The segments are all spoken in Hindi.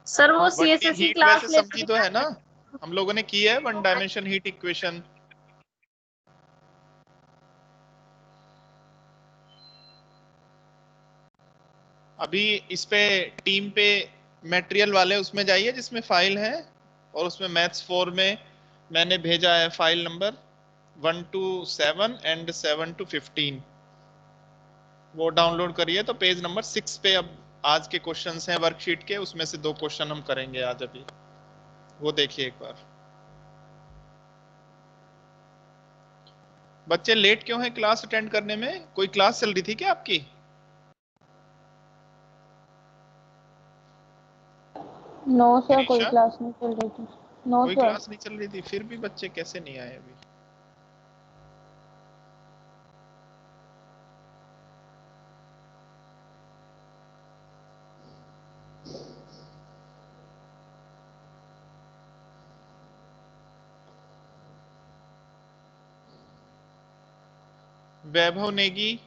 सर वो सीएसएस की क्लास वैसे समझी तो है ना, हम लोगों ने की है वन डायमेंशन हीट इक्वेशन। अभी इस पे टीम पे मटेरियल वाले उसमें जाइए जिसमें फाइल है, और उसमें मैथ्स 4 में मैंने भेजा है file number 1 to 7 and 7 to 15, वो डाउनलोड करिए। तो पेज नंबर 6 पे अब आज के क्वेश्चंस हैं वर्कशीट के, उसमें से 2 क्वेश्चन हम करेंगे आज अभी, वो देखिए एक बार। बच्चे लेट क्यों हैं क्लास अटेंड करने में? कोई क्लास चल रही थी क्या आपकी? नो सर, कोई ईशा? क्लास नहीं चल रही थी। नो कोई सर। क्लास नहीं चल रही थी, फिर भी बच्चे कैसे नहीं आए अभी? Vaibhav Negi,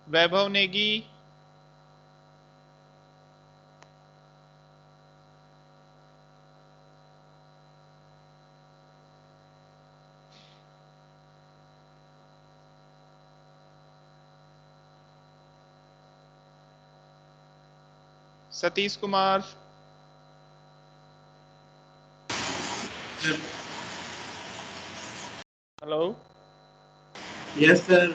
Vaibhav Negi, Satish Kumar, hello. Yes sir.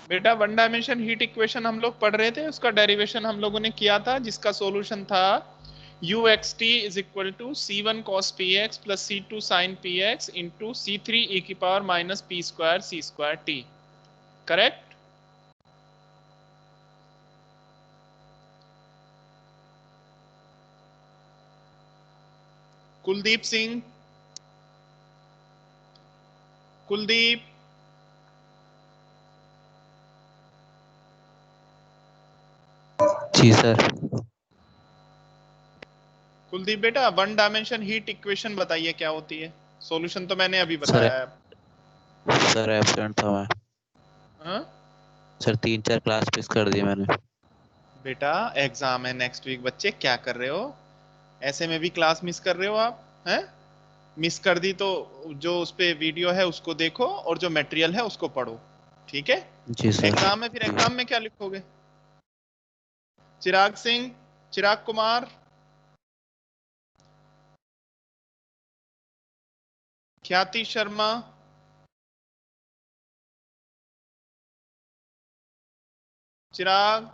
बेटा वन डायमेंशन हीट इक्वेशन हम लोग पढ़ रहे थे, उसका डेरिवेशन हम लोगों ने किया था, जिसका सॉल्यूशन था uxt is equal to c1 cos px plus c2 sin px into c3 e की power minus p square c square t। Correct? Kuldeep Singh, Kuldeep, जी सर। कुलदीप बेटा वन डायमेंशन हीट इक्वेशन बताइए क्या होती है? सॉल्यूशन तो मैंने अभी बताया है। सर एब्सेंट था मैं। हाँ? सर 3-4 क्लास मिस कर दी मैंने। बेटा एग्जाम है नेक्स्ट वीक, बच्चे क्या कर रहे हो? ऐसे में भी क्लास मिस कर रहे हो आप? हैं? मिस कर दी तो जो उस पे वीडियो है उसको देखो, और जो मटेरियल है उसको पढ़ो, ठीक है? जी सर। एग्जाम में फिर एग्जाम में क्या लिखोगे? चिराग सिंह, चिराग कुमार, ख्याति शर्मा, चिराग,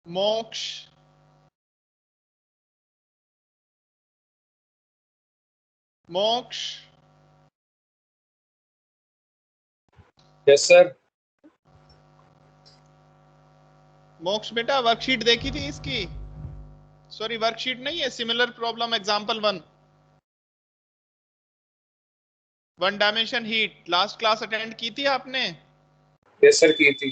मोक्ष, मोक्ष, यस सर। मोक्ष बेटा वर्कशीट देखी थी इसकी? सॉरी वर्कशीट नहीं है, similar problem example 1, one dimension heat, last class attend की थी आपने? यस सर की थी।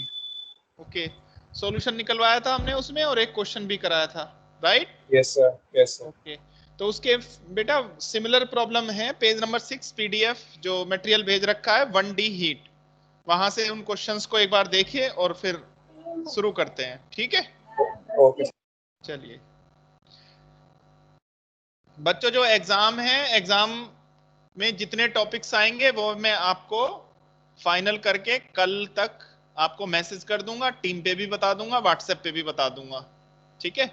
ओके, सॉल्यूशन निकलवाया था हमने उसमें, और एक क्वेश्चन भी कराया था, right? Yes sir, yes sir. Okay, तो उसके बेटा सिमिलर प्रॉब्लम है, पेज नंबर 6 पीडीएफ जो मटेरियल भेज रखा है 1D हीट, वहां से उन क्वेश्चंस को एक बार देखिए और फिर शुरू करते हैं, ठीक है? ओके। चलिए बच्चों, जो एग्जाम है, एग्जाम में जितने टॉपिक्स आएंगे वो मैं आपको फाइनल करके कल तक आपको मैसेज कर दूंगा, टीम पे भी बता दूंगा, व्हाट्सएप पे भी बता दूंगा, ठीक है?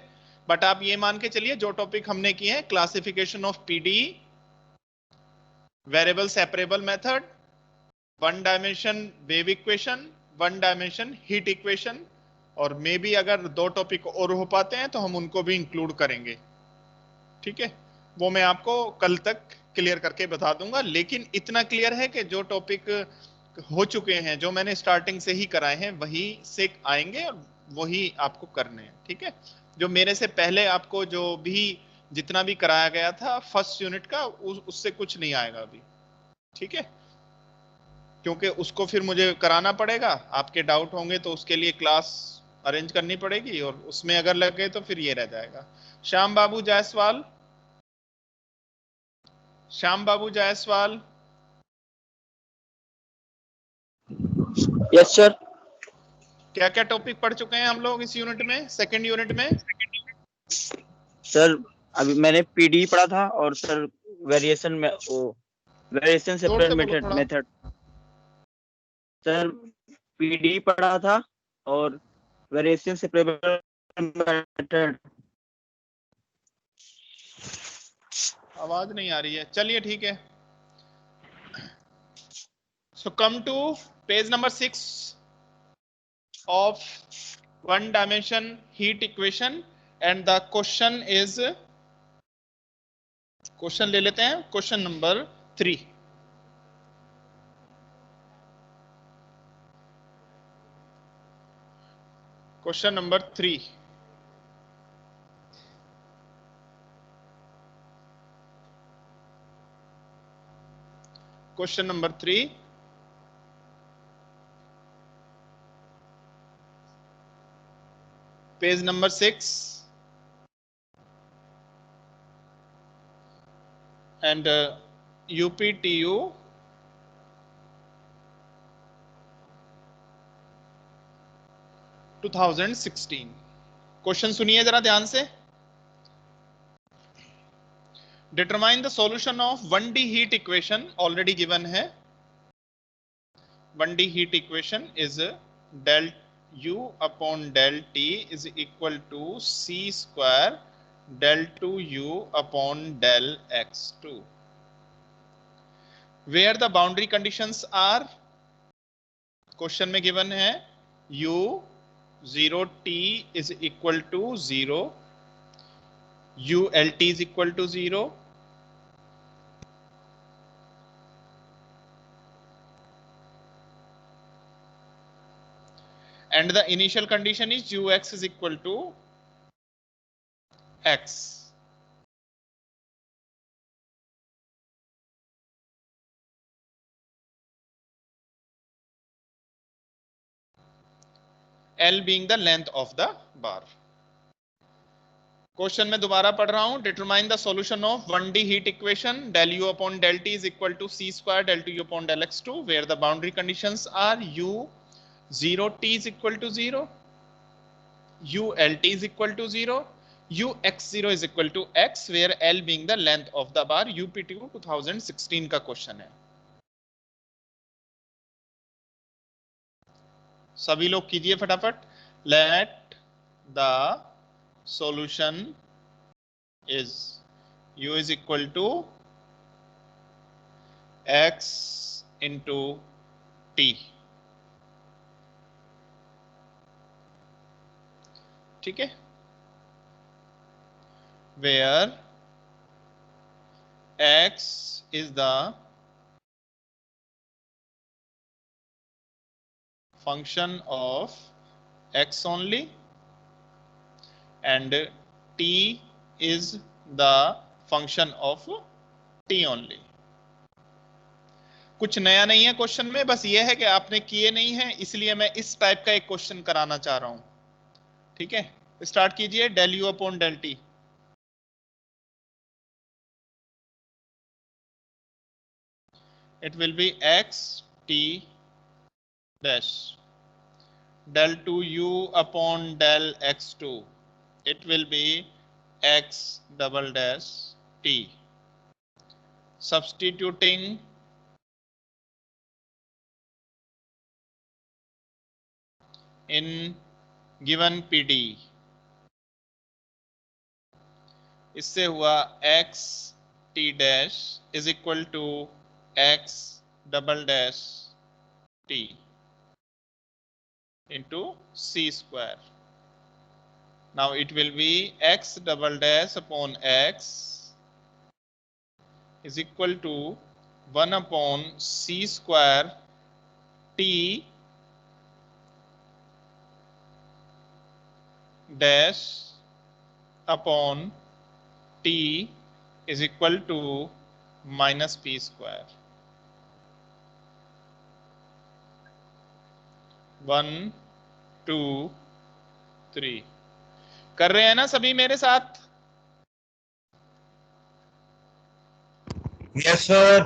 बट आप ये मान के चलिए जो टॉपिक हमने किए हैं, classification of PD, variable separable method, one dimension wave equation, one dimension heat equation, और मे बी अगर 2 टॉपिक और हो पाते हैं तो हम उनको भी इंक्लूड करेंगे, ठीक है? वो मैं आपको कल तक क्लियर करके बता दूंगा। लेकिन इतना क्लियर है कि जो टॉपिक हो चुके हैं, जो मैंने स्टार्टिंग से ही कराए हैं, वही से आएंगे और वही आपको करने हैं, ठीक है? जो मेरे से पहले आपको जो भी जितना भी कराया गया था फर्स्ट यूनिट का, उससे कुछ नहीं आएगा अभी, ठीक है? क्योंकि उसको फिर मुझे कराना पड़ेगा, आपके डाउट होंगे तो उसके लिए क्लास अरेंज करनी पड़ेगी और उसमें अगर लगे तो फिर ये रह जाएगा। श्याम बाबू जायसवाल, श्याम बाबू जायसवाल। Yes sir. क्या क्या टॉपिक पढ़ चुके हैं हम लोग इस यूनिट में, सेकंड यूनिट में? सर अभी मैंने पीडी पढ़ा था और सर वेरिएशन में वेरिएशन जोर सेपरेट से बोलो थोड़ा। मेथड। सर पीडी पढ़ा था और वेरिएशन सेपरेट मेथड। आवाज नहीं आ रही है, चलिए ठीक है। So come to page number 6 of one dimension heat equation and the question is, question ले लेते हैं, question number 3। Question number 3, question number 3, page number 6 and UPTU 2016। Question सुनिए जरा ध्यान से। Determine the solution of 1D heat equation, already given है। 1D heat equation is del U upon del T is equal to C square del 2U upon del X2, where the boundary conditions are, question में गिवन है U 0T is equal to 0, ULT is equal to 0, and the initial condition is Ux is equal to X. L being the length of the bar. Question में दोबारा पढ़ रहा हूं। Determine the solution of 1D heat equation del U upon del T is equal to C square del 2U upon del X2, where the boundary conditions are U 0T is equal to 0, ULT is equal to 0, Ux0 is equal to X, where L being the length of the bar। UPTU 2016 का क्वेश्चन है। सभी लोग कीजिए फटाफट। Let the solution is U is equal to X into T। ठीक है, where X is the function of X only and T is the function of T only। कुछ नया नहीं है क्वेश्चन में, बस ये है कि आपने किए नहीं है, इसलिए मैं इस टाइप का एक क्वेश्चन कराना चाह रहा हूं। ठीक है, स्टार्ट कीजिए। del U upon del T, it will be X T dash del 2U upon del X2, it will be X double dash T। Substituting in given PD, इससे हुआ X T dash is equal to X double dash T into C square। Now it will be X double dash upon X is equal to 1 upon C square T dash upon T is equal to minus P square। 1 2 3 कर रहे हैं ना सभी मेरे साथ? Yes sir.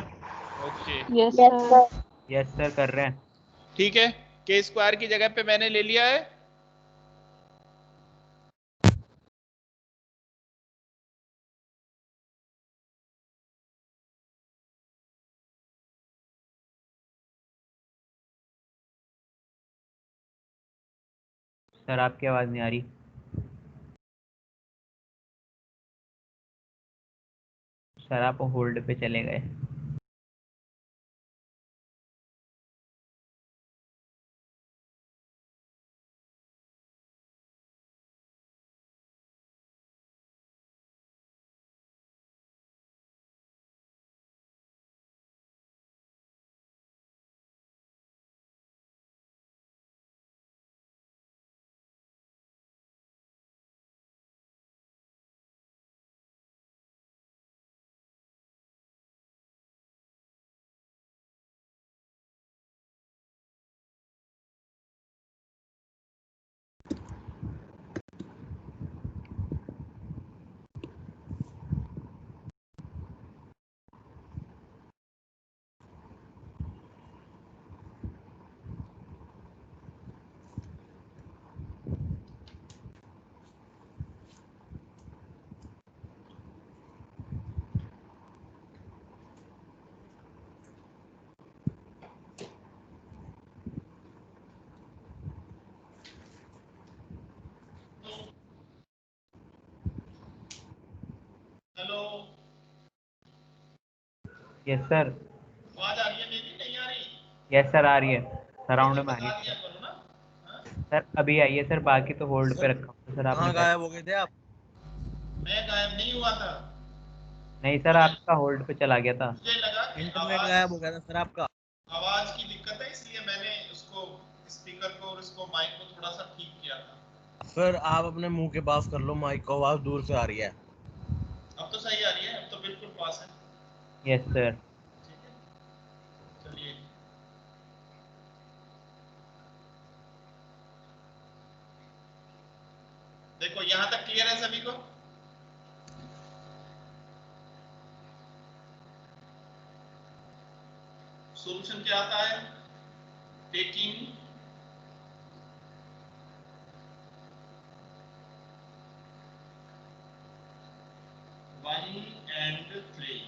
Okay yes sir. Yes sir कर रहे हैं। ठीक है, के स्क्वायर की जगह पे मैंने ले लिया है सर आपकी आवाज नहीं आ रही। सर आप होल्ड पे चले गए। Hello, yes sir. आवाज आ रही है मेरी? नहीं आ रही? यस सर आ रही है। सराउंड में आ रही बता है। दिया करो ना। हाँ? सर अभी आई है सर, बाकी तो होल्ड पे रखा हूँ सर। आपने गायब हो गए थे आप? मैं गायब नहीं हुआ था, नहीं सर, मुझे आपका होल्ड पे चला गया था। मुझे लगा कि इंटरनेट गायब हो गया था सर आपका। आवाज की दिक्कत है, इसलिए मैंने उसको स्पीकर को और इसको माइक को थोड़ा सा ठीक किया था। सर आप अपने मुंह के पास कर लो माइक को, आवाज दूर से आ रही है। अब तो सही आ रही है, अब तो बिल्कुल पास है। Yes sir. ठीक है, चलिए। देखो यहाँ तक क्लियर है सभी को? सॉल्यूशन क्या आता है? Taking one and three,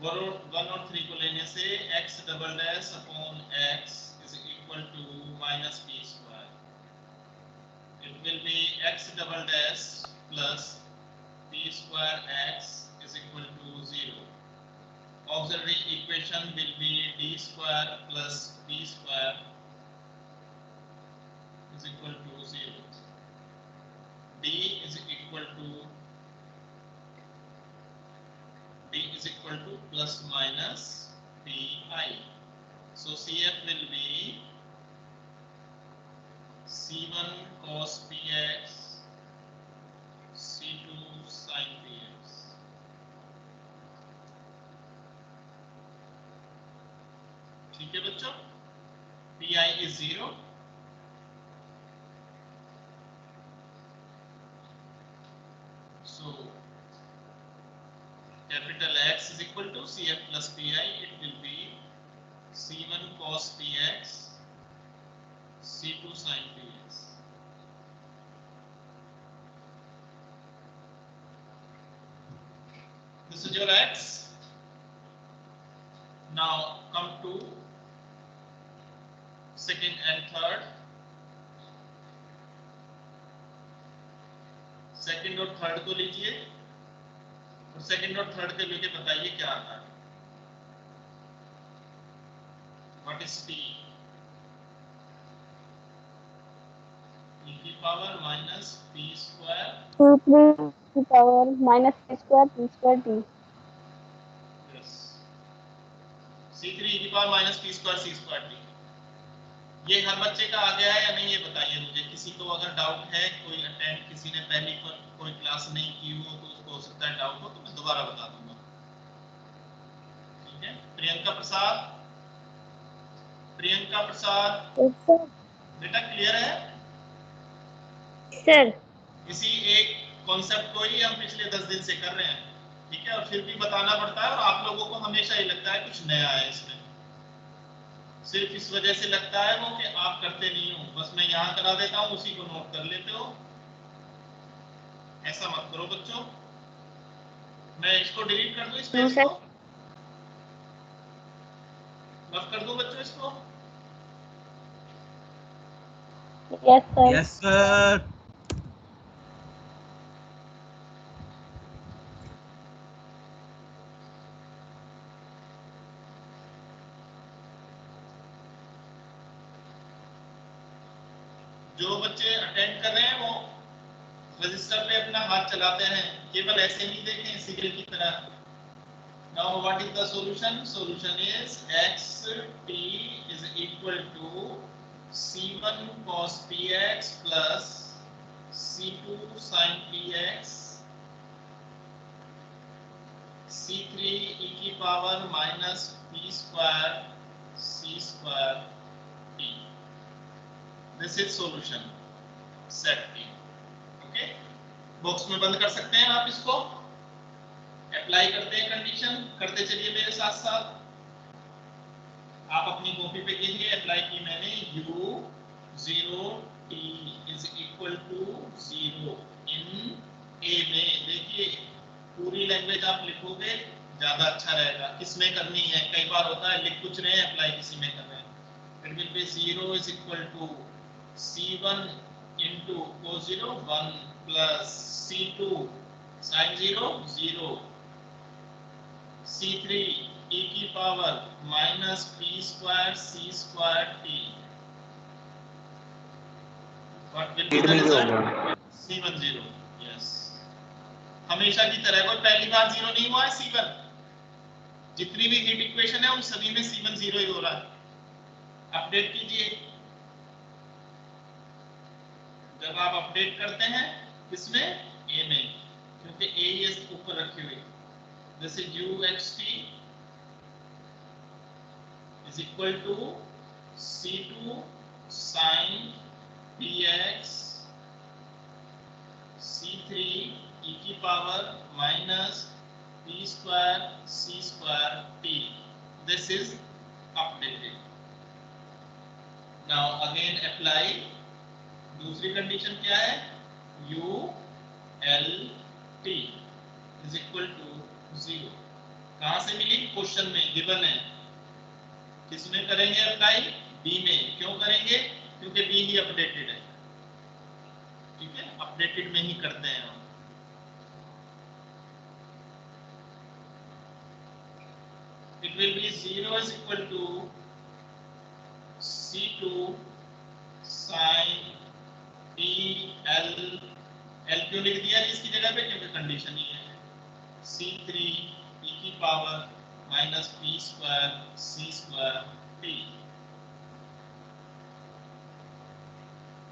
one और थ्री को लेने से x double dash upon x is equal to minus P square. It will be x double dash plus p square x is equal to 0. Auxiliary equation will be d square plus p square is equal to 0. d is equal to plus minus pi. So CF will be c1 cos px c2 sin px. ठीक है बच्चों, pi is 0. So capital X is equal to CF plus pi. It will be c1 cos px c2 sin px. This is your X. Now come to second and third. Second और थर्ड को लीजिए और सेकंड और थर्ड के लेके बताइए क्या आता है. What is t? e की पावर माइनस p स्क्वायर 2 की power minus p square t. Yes, c3 e की power minus p square c square t. ये हर बच्चे का आ गया है या नहीं ये बताइए मुझे. किसी को अगर डाउट है, कोई अटेंड किसी ने पहली पर कोई क्लास नहीं की हो तो उसको हो सकता है डाउट हो, तो मैं दोबारा बता दूंगा. ठीक है, प्रियंका प्रसाद. प्रियंका प्रसाद, बेटा क्लियर है? सर इसी एक कॉन्सेप्ट को ही हम पिछले 10 दिन से कर रहे हैं, ठीक है, और फिर भी बताना पड़ता है, और आप लोगों को हमेशा ही लगता है कुछ नया है इसमें। सिर्फ इस वजह से लगता है वो कि आप करते नहीं हो, बस मैं यहाँ करा देता हूँ, उसी को नोट कर लेते हो। ऐसा मत करो बच्चों। मैं इसको डिलीट कर दूं, इस पेज को मत कर दूं बच्चों इसको। Yes sir. Yes sir. जो बच्चे अटेंड कर रहे हैं वो रजिस्टर पे अपना हाथ चलाते हैं, केवल ऐसे नहीं देखें सीरियल की तरह। Now what is the solution? Solution is x t is equal to c1 cos px plus c2 sin px c3 e की power minus p square c square t. This is solution set t. Okay, box में बंद कर सकते हैं आप इसको। अप्लाई करते हैं कंडीशन, करते चलिए मेरे साथ साथ। आप अपनी कॉपी पे कीजिए, अप्लाई की मैंने u 0 t is equal to 0 in a में। देखिए पूरी लैंग्वेज आप लिखोगे ज्यादा अच्छा रहेगा। किसमें करनी है, कई बार होता है लिख कुछ रहे हैं अप्लाई किसी में कर रहे हैं। It will be 0 is equal to c1 into cos 0 1 plus c2 sin 0 0 c3 e की power minus p square c square t। What will be the result? c1 0। Yes, हमेशा की तरह कोई पहली बार 0 नहीं हुआ है c1। जितनी भी हीट इक्वेशन है उन सभी में c1 0 ही हो रहा है। अपडेट कीजिए। जब आप अपडेट करते हैं इसमें a में, क्योंकि a ये ऊपर रखी हुई, this is uxt is equal to c2 sin px c3 e की power minus p square c square t. This is updated. Now again apply. दूसरी कंडीशन क्या है? u l t is equal to 0। कहां से मिली? क्वेश्चन में गिवन है। किसमें करेंगे अप्लाई? बी में। क्यों करेंगे? क्योंकि बी ही अपडेटेड है, ठीक है, अपडेटेड में ही करते हैं हम। It will be 0 is equal to c2 sin p l। l क्यों लिख दिया इसकी जगह पे? क्योंकि कंडीशन ही है। c3 e की power minus p square c square t।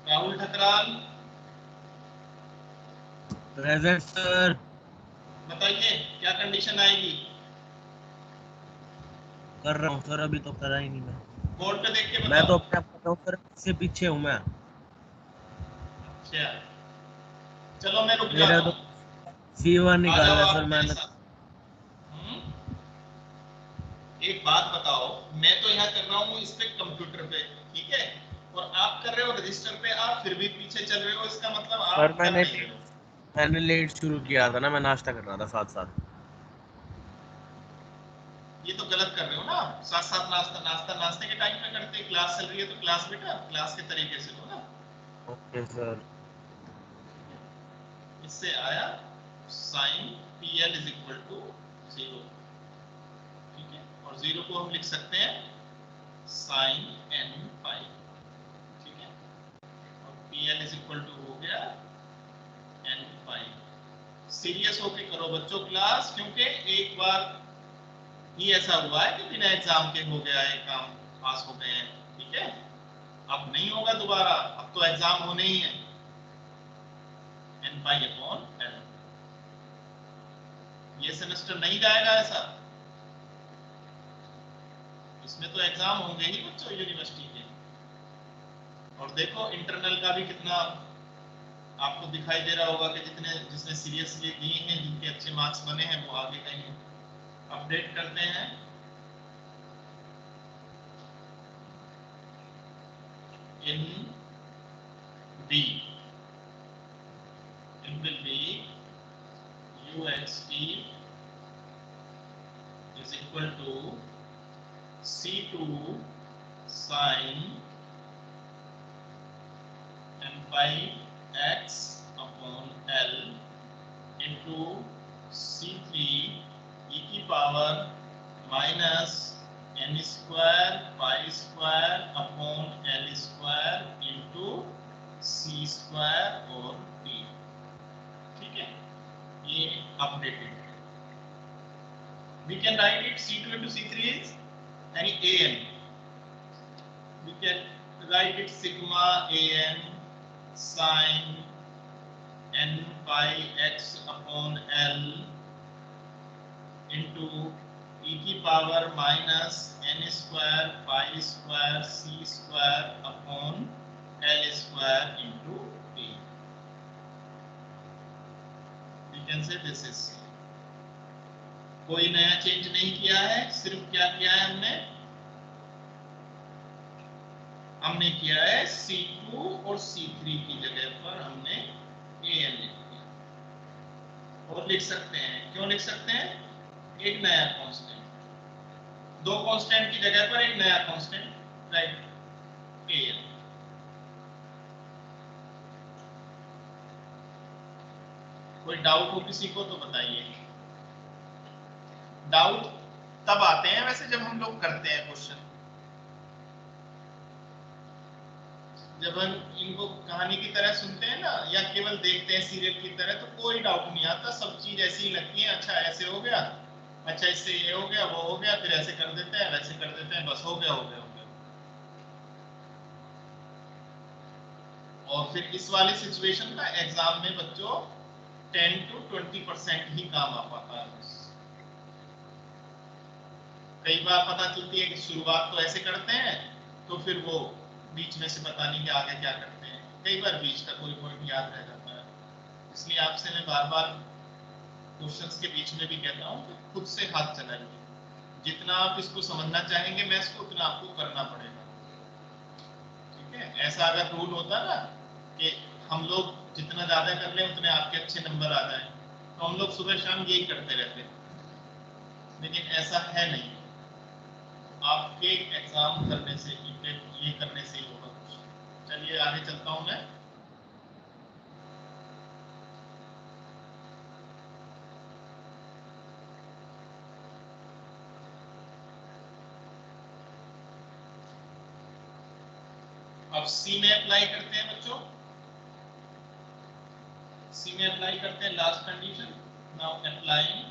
Rahul Thakral present sir. बताइए क्या कंडीशन आएगी? कर रहा हूँ सर, अभी तो करा ही नहीं मैं। बोर्ड पे देख के मैं तो बताओ। अपने आप बताऊँ सर, इससे पीछे हूँ मैं। अच्छा चलो मैं रुक मेरा जाता तो हूँ। C1 आ निकाल जाओ है आप सर मेरे मैंने। साथ। एक बात बताओ, मैं तो यहाँ कर रहा हूँ इस पे कंप्यूटर पे, ठीक है, और आप कर रहे हो रजिस्टर पे, आप फिर भी पीछे चल रहे हो, इसका मतलब आप सर कर नहीं रहे हो। मैंने लेट शुरू किया था ना, मैं नाश्ता कर रहा था साथ साथ। ये तो गलत कर रहे हो ना। साथ साथ नाश्ते के टाइम पे करते, क्लास चल रही है तो क्लास बेटा क्लास के तरीके से लो ना। Okay sir. इससे आया sin pl is equal to 0, ठीक है, और 0 को हम लिख सकते हैं sin n pi, ठीक है, और pl is equal to हो गया n pi। सीरियस होके करो बच्चों क्लास, क्योंकि एक बार ही ऐसा हुआ है कि बिना एग्जाम के हो गया है काम, पास हो गए हैं, ठीक है, अब नहीं होगा दोबारा, अब तो एग्जाम होने ही है। n pi upon l। ये सेमेस्टर नहीं जाएगा ऐसा, इसमें तो एग्जाम होंगे ही बच्चों यूनिवर्सिटी के, और और देखो इंटरनल का भी कितना आपको दिखाई दे रहा होगा कि जिसने सीरियसली दिए हैं, जिनके अच्छे मार्क्स बने हैं, वो आगे कहीं अपडेट करते हैं। In B it will be UXT is equal to C2 sin n pi x upon L into C3 e की power minus n square pi square upon L square into C square और D। ठीक है, ये अपडेटेड है। We can write it C2 into C3 is any an. We can write it sigma an sin n pi x upon L into e की power minus n square pi square C square upon L square into D. We can say this is C. कोई नया चेंज नहीं किया है, सिर्फ क्या किया है हमने किया है C2 और C3 की जगह पर हमने an लिख दिया। और लिख सकते हैं, क्यों लिख सकते हैं? एक नया कांस्टेंट, दो कांस्टेंट की जगह पर एक नया कांस्टेंट, राइट, an। कोई डाउट हो किसी को तो बताइए। डाउट तब आते हैं वैसे जब हम लोग करते हैं क्वेश्चन, जब हम इनको कहानी की तरह सुनते हैं ना, या केवल देखते हैं सीरियल की तरह, तो कोई डाउट नहीं आता, सब चीज ऐसी ही लगती है। अच्छा ऐसे हो गया, अच्छा इससे ये हो गया, वो हो गया, फिर ऐसे कर देते हैं, वैसे कर देते हैं, बस हो गया हो गया हो गया। और फिर इस वाली सिचुएशन का एग्जाम में बच्चों 10 to 20% ही काम आ पाता है। कई बार पता चलती है कि शुरुआत तो ऐसे करते हैं, तो फिर वो बीच में से पता नहीं कि आगे क्या करते हैं। कई बार बीच का कोई पॉइंट याद रह जाता है। इसलिए आपसे मैं बार बार क्वेश्चंस के बीच में भी कहता हूँ कि खुद से हाथ चलाइए। जितना आप इसको समझना चाहेंगे मैं इसको, उतना आपको करना पड़ेगा। ठीक है, ऐसा अगर रूल होता ना कि हम लोग जितना ज्यादा कर लें उतने आपके अच्छे नंबर आ जाए, तो हम लोग सुबह शाम यही करते रहते हैं। लेकिन ऐसा है नहीं, आपके एग्जाम करने से, ये करने से ही होगा कुछ। चलिए आगे चलता हूं मैं। अब सी में अप्लाई करते हैं बच्चों, सी में अप्लाई करते हैं last condition. Now applying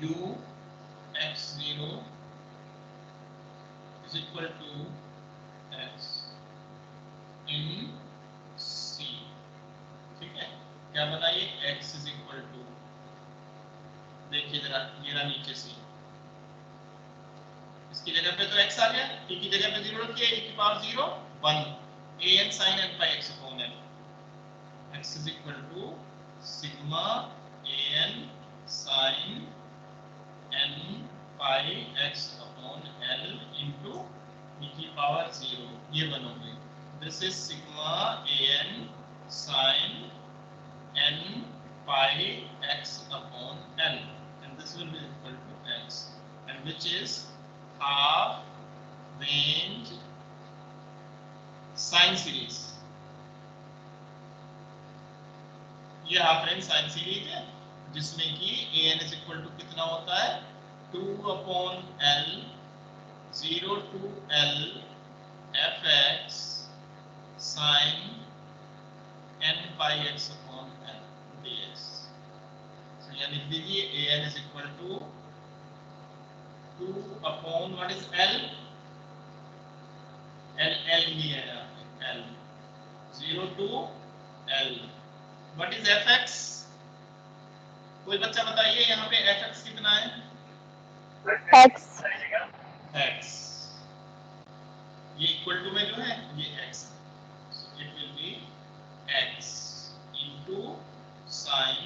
u x0 is equal to x in c। ठीक है, क्या बनाइए, x is equal to, देखिए जरा ये रहा नीचे c, इसकी जगह पे तो x आ गया, t की जगह पे 0 रखिए, e की power 0 1 an sin n pi x upon l, x is equal to sigma an sin n pi x upon l into e की पावर 0, ये बनोगे। This is sigma an sin n pi x upon l and this will be equal to x, and which is half range sine series। ये हाफ रेंज साइन सीरीज है, जिसमें कि an is equal to कितना होता है, 2/L 0 to L fx sin n pi x upon L dx। तो यहाँ लिख दीजिए an is equal to 2 upon what is L, L ही है यहाँ पे, L 0 to L, what is fx? कोई बच्चा बताइए यहाँ पे fx कितना है? x x इक्वल टू में जो है ये x, it will B x into sin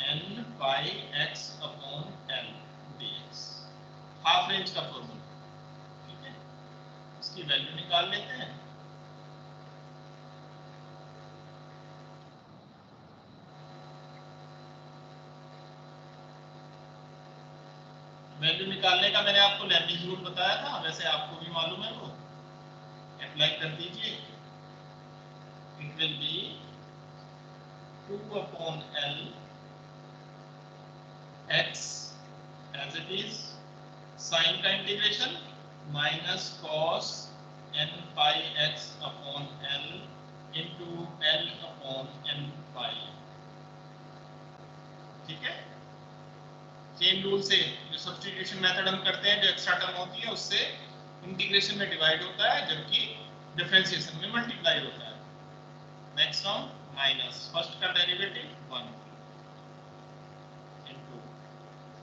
n pi x upon l dx, half range का फॉर्मूला। ठीक है, इसकी वैल्यू निकाल लेते हैं। वैल्यू निकालने का मैंने आपको लैंडिंग रूल बताया था, वैसे आपको भी मालूम है, वो अप्लाई कर दीजिए। It will be 2 upon l x as it is, sine का integration minus cos n pi x upon l into l upon n pi. ठीक है, चेन रूल से जो सब्स्टिट्यूशन मेथड हम करते हैं, जो एक्स्ट्रा टर्म होती है उससे इंटीग्रेशन में डिवाइड होता है, जबकि डिफरेंशिएशन में मल्टीप्लाई होता है। नेक्स्ट टर्म माइनस फर्स्ट का डेरिवेटिव 1 इनटू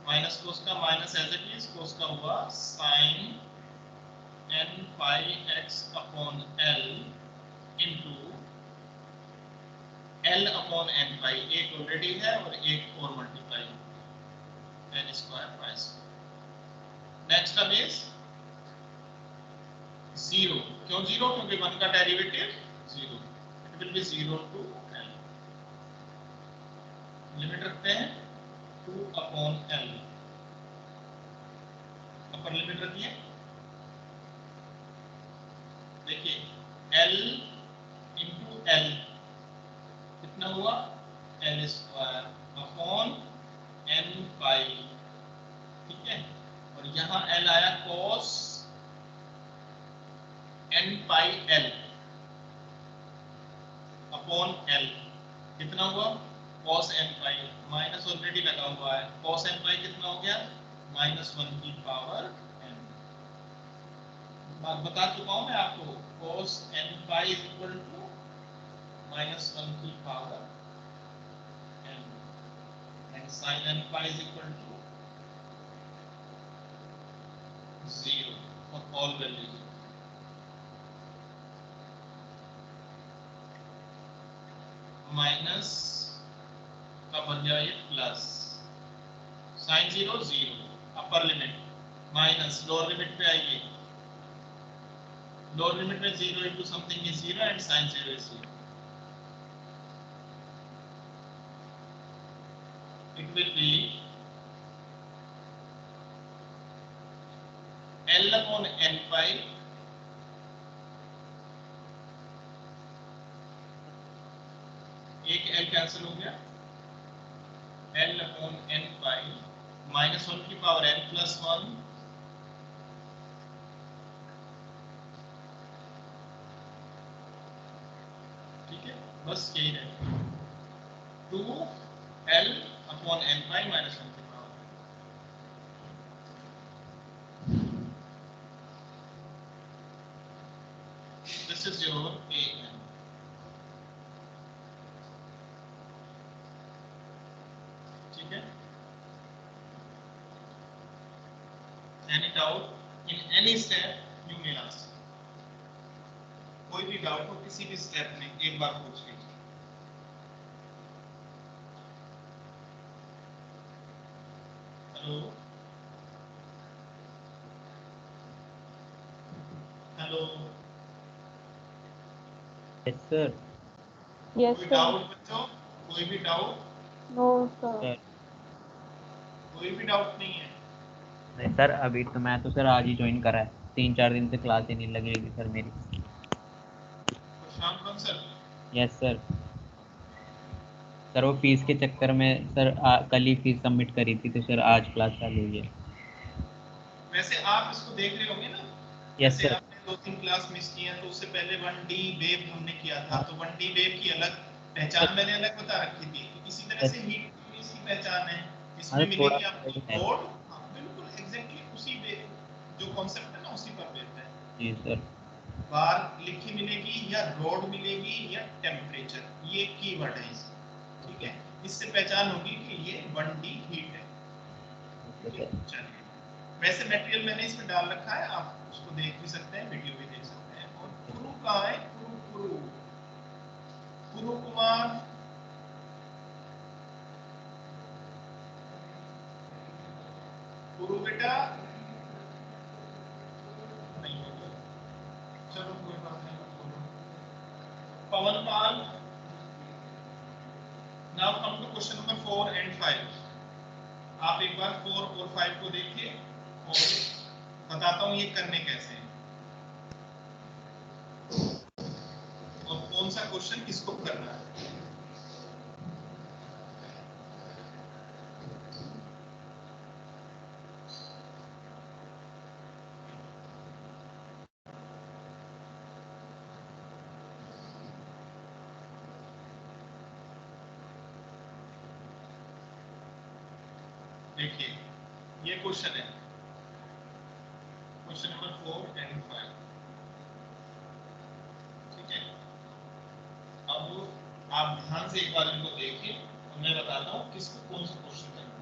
माइनस कोस का minus as it is, cos का हुआ sin n pi x upon l into l upon n pi, एक ऑलरेडी है और एक और multiply n square pi square. Next term is 0, क्यों 0? क्योंकि 1 का derivative 0, it will be 0 to l। Limit रखते हैं 2 अपॉन l, अपर लिमिट रखिए। देखिए l इंटू l कितना हुआ, l square upon n pi. ठीक है, और यहाँ l आया cos n पाई l अपॉन l, कितना हुआ cos n पाई, माइनस ऑलरेडी लगा हुआ है, cos n पाई कितना हो गया, -1 की पावर n। बात बता चुका हूं मैं आपको, cos n pi is equal to -1 की power n, and sin n pi is equal to 0 for all values। Minus का बन जाए plus, sin 0 0, upper limit minus, lower limit पे आइए, लोअर लिमिट में 0 into something is 0 and sin 0 is 0। It will be l upon n pi एक l कैंसिल हो गया, l upon n pi -1 की पावर n प्लस 1 ठीक है, बस यही है 2l upon n pi -1 की power. This is your an। ठीक है, any doubt in any step you may ask। कोई भी डाउट हो किसी भी स्टेप में एक बार पूछ लीजिए। Hello hello, yes sir. Yes, कोई sir. डाउट बच्चों, कोई भी डाउट? No, sir. कोई भी डाउट नहीं है? नहीं सर, अभी तो मैं तो सर आज ही ज्वाइन करा है, 3-4 दिन से क्लास ही नहीं लगी सर मेरी। शाम सर? Yes sir. सर वो फीस के चक्कर में सर कल ही फीस सबमिट करी थी, तो सर आज क्लास चालू हुई है। वैसे आप इसको देख रहे होंगे ना? Yes sir. आपने 2-3 क्लास मिस की हैं, तो उससे पहले 1D वेव हमने किया था, तो 1D वेव की अलग पहचान मैंने अलग बता रखी थी। इसी तरह से हीट की इसकी पहचान है, इसमें मिलेगी आपको लोड। हां बिल्कुल एग्जैक्टली उसी वेव जो कांसेप्ट है ना, उसी पर बेस्ड है। जी सर। बार लिखी मिलेगी या रॉड मिलेगी या टेम्परेचर, ये कीवर्ड है इसमें। ठीक है, इससे पहचान होगी कि ये 1D हीट है। ठीक है, चलिए वैसे मटेरियल मैंने इसमें डाल रखा है, आप उसको देख भी सकते हैं, वीडियो भी देख सकते हैं। और पुरु कहाँ है? पुरु कुमार, पुरु बेटा नहीं होगा, चलो कोई बात नहीं। Pawan Pal. Now come to question number 4 and 5। आप एक बार 4 और 5 को देखिए और बताता हूं ये करने कैसे हैं और कौन सा क्वेश्चन किसको करना है। देखिए ये क्वेश्चन है, क्वेश्चन नंबर 4 and 5। ठीक है, अब आप ध्यान से एक बार इनको देखिए और मैं बताता हूँ किसको कौन सा क्वेश्चन करना है।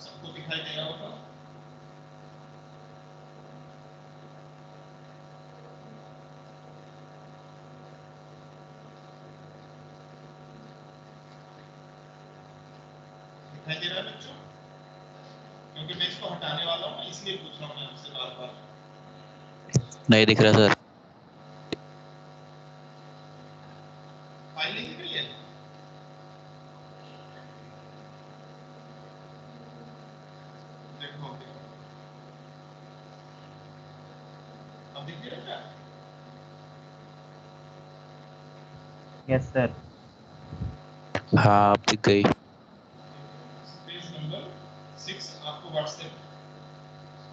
सबको दिखाई दे रहा होगा? दिखाई दे रहा है बच्चों? क्योंकि मैं इसको हटाने वाला हूँ, इसलिए पूछ रहा हूँ मैं आपसे बार बार। नहीं दिख रहा सर। फाइल नहीं दिख रही है? देखो अब दिख रही है क्या? Yes sir. हाँ अब दिख गई। पेज नंबर 6 आपको व्हाट्सएप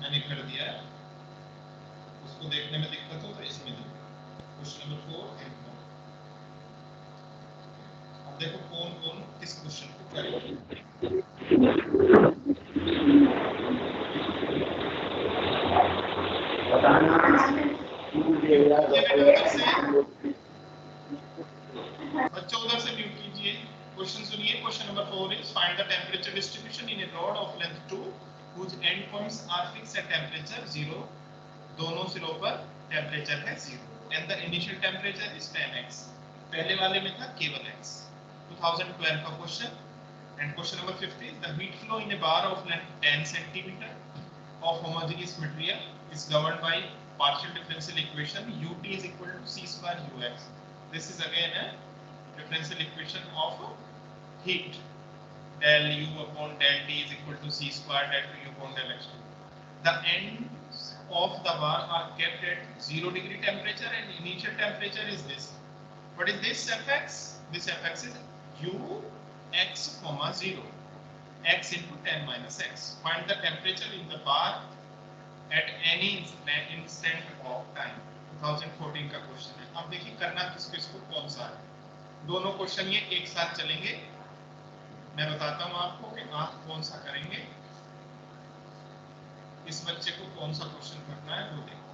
मैंने कर दिया है, उसको देखने में दिक्कत हो तो इसमें देखो, क्वेश्चन नंबर 4 and 5। अब देखो कौन कौन किस क्वेश्चन को करेगा। बच्चों उधर से म्यूट कीजिए। क्वेश्चन सुनिए। Question number 4 is find the temperature distribution in a rod of length 2 whose end points are fixed at temperature 0। दोनों सिरों पर टेंपरेचर है 0 and the initial temperature is 10x। पहले वाले में था केवल x। 2012 का question. and question number 50 is the heat flow in a bar of length 10 cm of homogeneous material is governed by partial differential equation ut is equal to c square ux। this is again a differential equation of heat, del u upon del t is equal to c square del u upon del x। the ends of the bar are kept at 0 degree temperature and initial temperature is this। what is this fx? this fx is u x comma 0 x into 10 minus x। find the temperature in the bar at any instant of time। 2014 का क्वेश्चन है। अब देखिए करना किसको इसको कौन सा है। दोनों क्वेश्चन ये एक साथ चलेंगे। मैं बताता हूं आपको कि आप कौन सा करेंगे। इस बच्चे को कौन सा क्वेश्चन करना है वो देखो।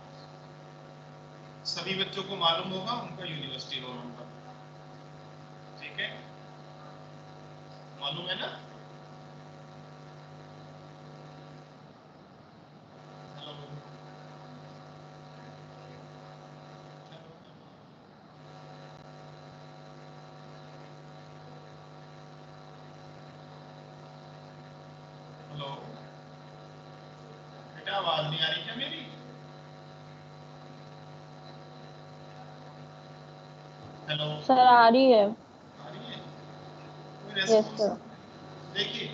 सभी बच्चों को मालूम होगा उनका यूनिवर्सिटी रोल नंबर, ठीक है? मालूम है ना? हेलो हेलो बेटा, आवाज नहीं आ रही क्या मेरी? हेलो सर आ रही है। आ रही है? कोई यस रेस्पॉन्स? सर। देखिए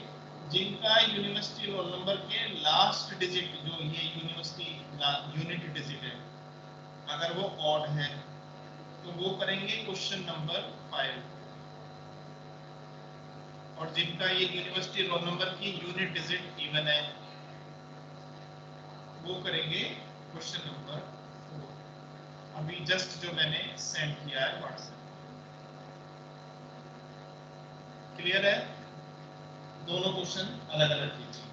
जिनका यूनिवर्सिटी रोल नंबर के लास्ट डिजिट जो ये यूनिवर्सिटी यूनिट डिजिट है अगर वो ऑड है तो वो करेंगे क्वेश्चन नंबर 5 और जिनका ये यूनिवर्सिटी रोल नंबर की यूनिट डिजिट इवन है वो करेंगे क्वेश्चन नंबर 4। अभी जस्ट जो मैंने सेंड किया है व्हाट्सएप। क्लियर है? दोनों क्वेश्चन अलग अलग कीजिए।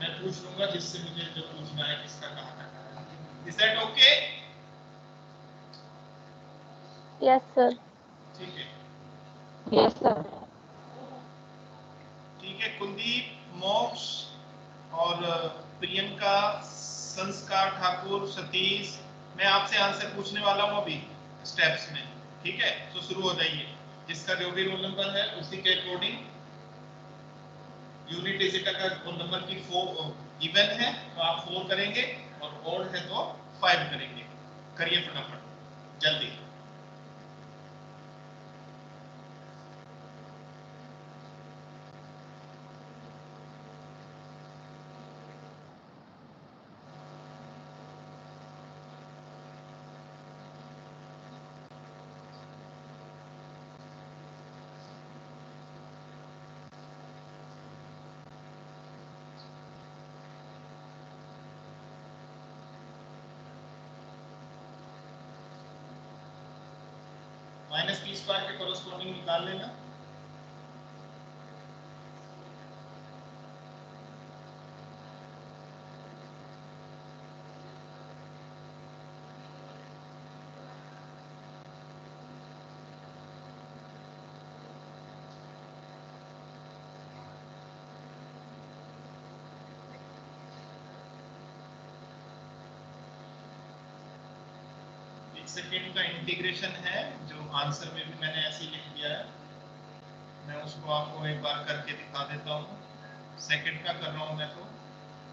मैं पूछ लूंगा जिससे मुझे जो पूछना है किसका कहाँ तक है। Is that okay? Yes sir. ठीक है, यस सर। ठीक है। कुलदीप, मोक्ष और प्रियंका, संस्कार ठाकुर, सतीश, मैं आपसे आंसर पूछने वाला हूं अभी स्टेप्स में, ठीक है? तो शुरू हो जाइए, जिसका जो भी रोल नंबर है उसी के अकॉर्डिंग। यूनिट डिजिट अगर रोल नंबर की 4 इवन है तो आप 4 करेंगे और ऑड है तो 5 करेंगे। करिए फटाफट जल्दी। माइनस पी स्क्वायर के कोरस्पॉन्डिंग निकाल लेना। एक सेकेंड का इंटीग्रेशन है जो आंसर में भी मैंने ऐसे ही लिख दिया है, मैं उसको आपको एक बार करके दिखा देता हूँ। सेकंड का कर रहा हूँ मैं, तो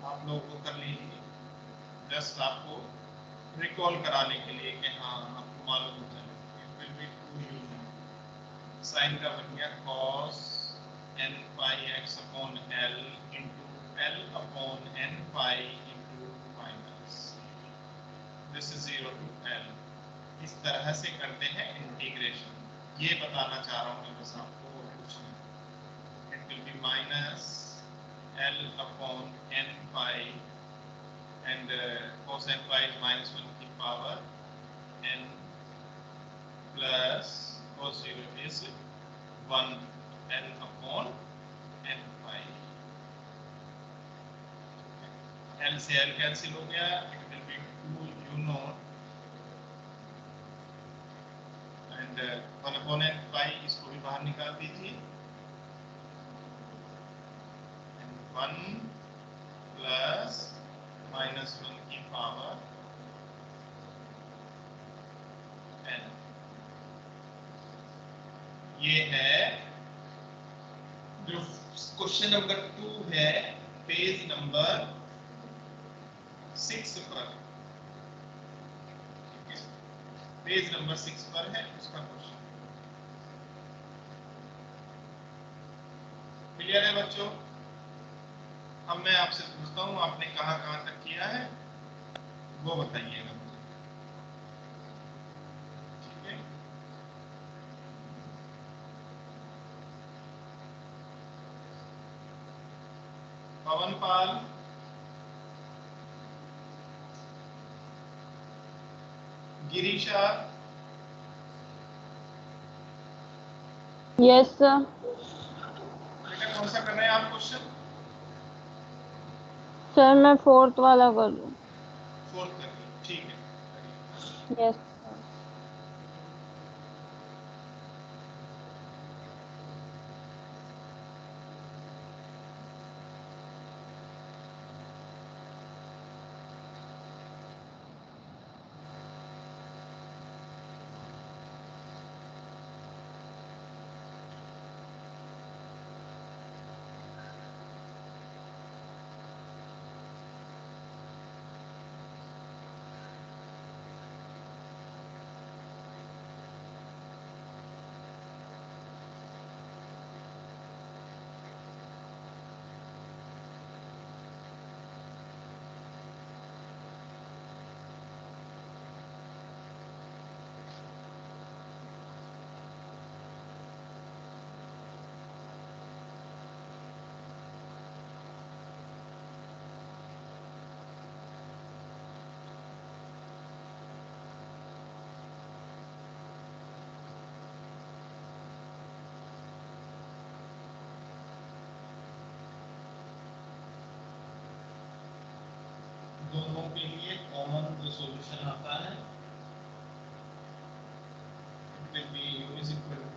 आप लोगों को कर लीजिए, जस्ट आपको रिकॉल कराने के लिए कि हाँ आपको मालूम हो जाए। साइन का बन गया cos n pi x upon l into l upon n pi into minus this is 0 to l। इस तरह से करते हैं इंटीग्रेशन, ये बताना चाह रहा हूँ मैं बस आपको, और कुछ नहीं। It will B minus l upon n pi and cos n pi is -1 की power n plus cos 0 is 1 n upon n pi। l से l कैंसिल हो गया, it will be 2 u not and 1 upon n pi, इसको भी बाहर निकाल दीजिए। 1 प्लस -1 की पावर n। ये है जो क्वेश्चन नंबर 2 है, पेज नंबर 6 पर, पेज नंबर 6 पर है उसका क्वेश्चन। क्लियर है बच्चों? अब मैं आपसे पूछता हूँ, आपने कहाँ तक किया है वो बताइएगा मुझे, ठीक है? पवनपाल, गिरीशा, यस सर। बेटा कौन सा कर रहे हैं आप क्वेश्चन? सर मैं 4th वाला कर दूं? 4th कर रही, ठीक है। Yes sir. दोनों के लिए कॉमन जो सॉल्यूशन आता है, it will be u is equal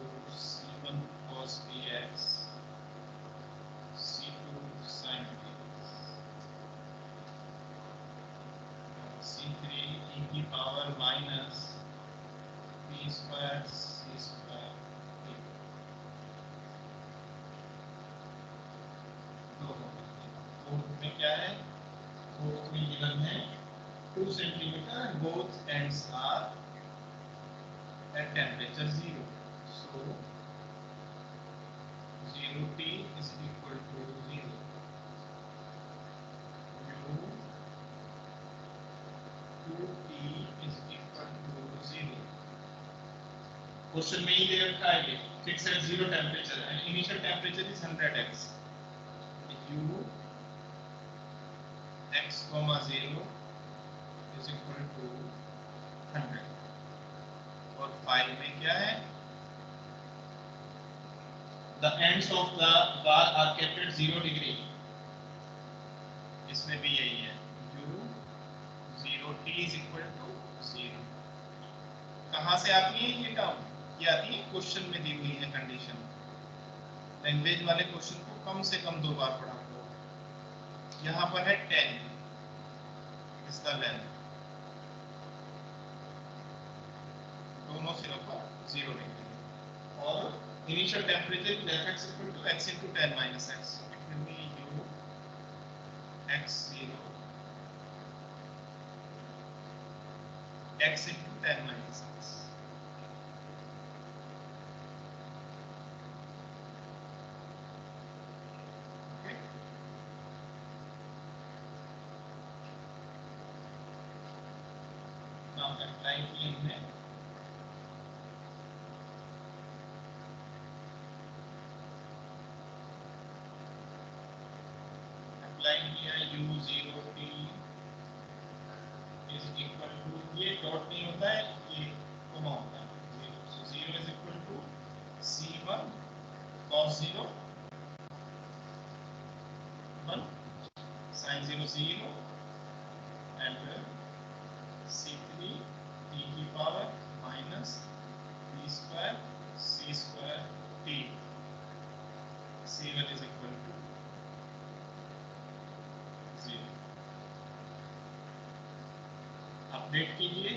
fourth में क्या है, फोर्थ में गिवन है 2 centimetre, both ends are at temperature 0, so 0T is equal to 0. U 2T is equal to 0. Question में ही दे रखा है ये fix eight 0 temperature and initial temperature is 100x. U x, 0 is equal to 100. और 5 में क्या है, the ends of the bar are kept at 0 degree. इसमें भी यही है, U 0T is equal to 0. कहाँ से आती है ये टर्म, ये आती है क्वेश्चन में दी हुई है कंडीशन. लैंग्वेज वाले क्वेश्चन को कम से कम 2 बार पढ़ा करो. यहाँ पर है 10 इसका लेंथ, दोनों सिरों पर 0 डिग्री, और initial temperature is fx equal to x into 10 minus x. It will be u x0 x into 10 minus x. Okay. Now apply the in U0T is equal to, ये डॉट नहीं होता है, ये कोमा होता है, 0. So 0 is equal to C1 cos 0 1 sin 0 0 and C3 t की power minus b square c square t. C1 is equal to 0. Update कीजिए,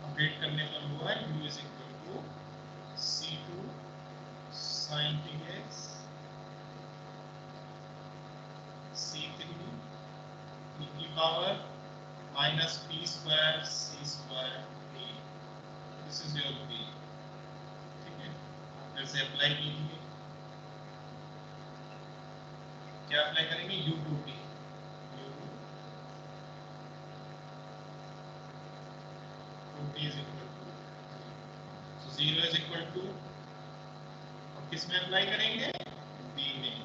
अपडेट करने पर हुआ है u is equal to C2 sin tx C3 e की power minus p square c square t. This is your p. ठीक है, फिर से अप्लाई कीजिए. क्या अप्लाई करेंगे, U2T. U2T is equal to, so 0 is equal to, और किस में अप्लाई करेंगे, B में.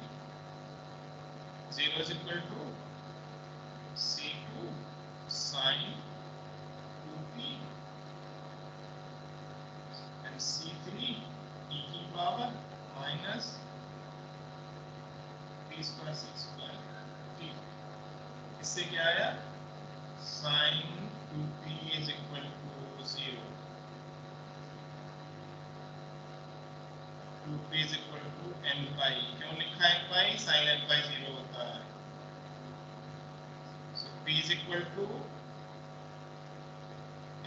0 is equal to C2 sin 2T and C3 e की power minus p square c square t. इससे क्या आया, sin 2p is equal to 0. 2p is equal to n pi. क्यों लिखा है pi, sin n pi 0 होता है. So p is equal to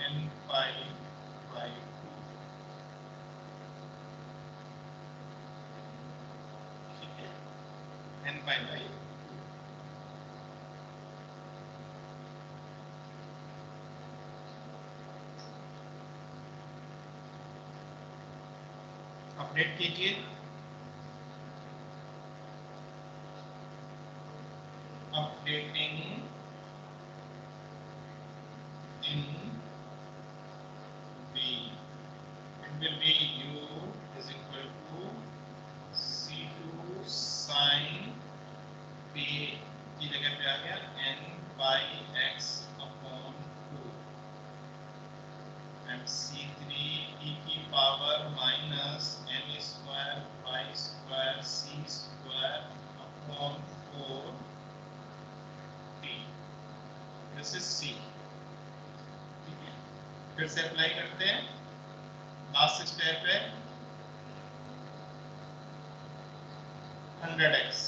n pi by 2. ठीक है, n pi by 2. अपडेट कीजिए. Updating in B. It will be U is equal to C2 sin P की जगह पे आ गया n by x upon 2 and C3 e की power minus n square pi square c square upon 4 t. This is C. ठीक है, फिर से अप्लाई करते हैं. लास्ट स्टेप है 100x.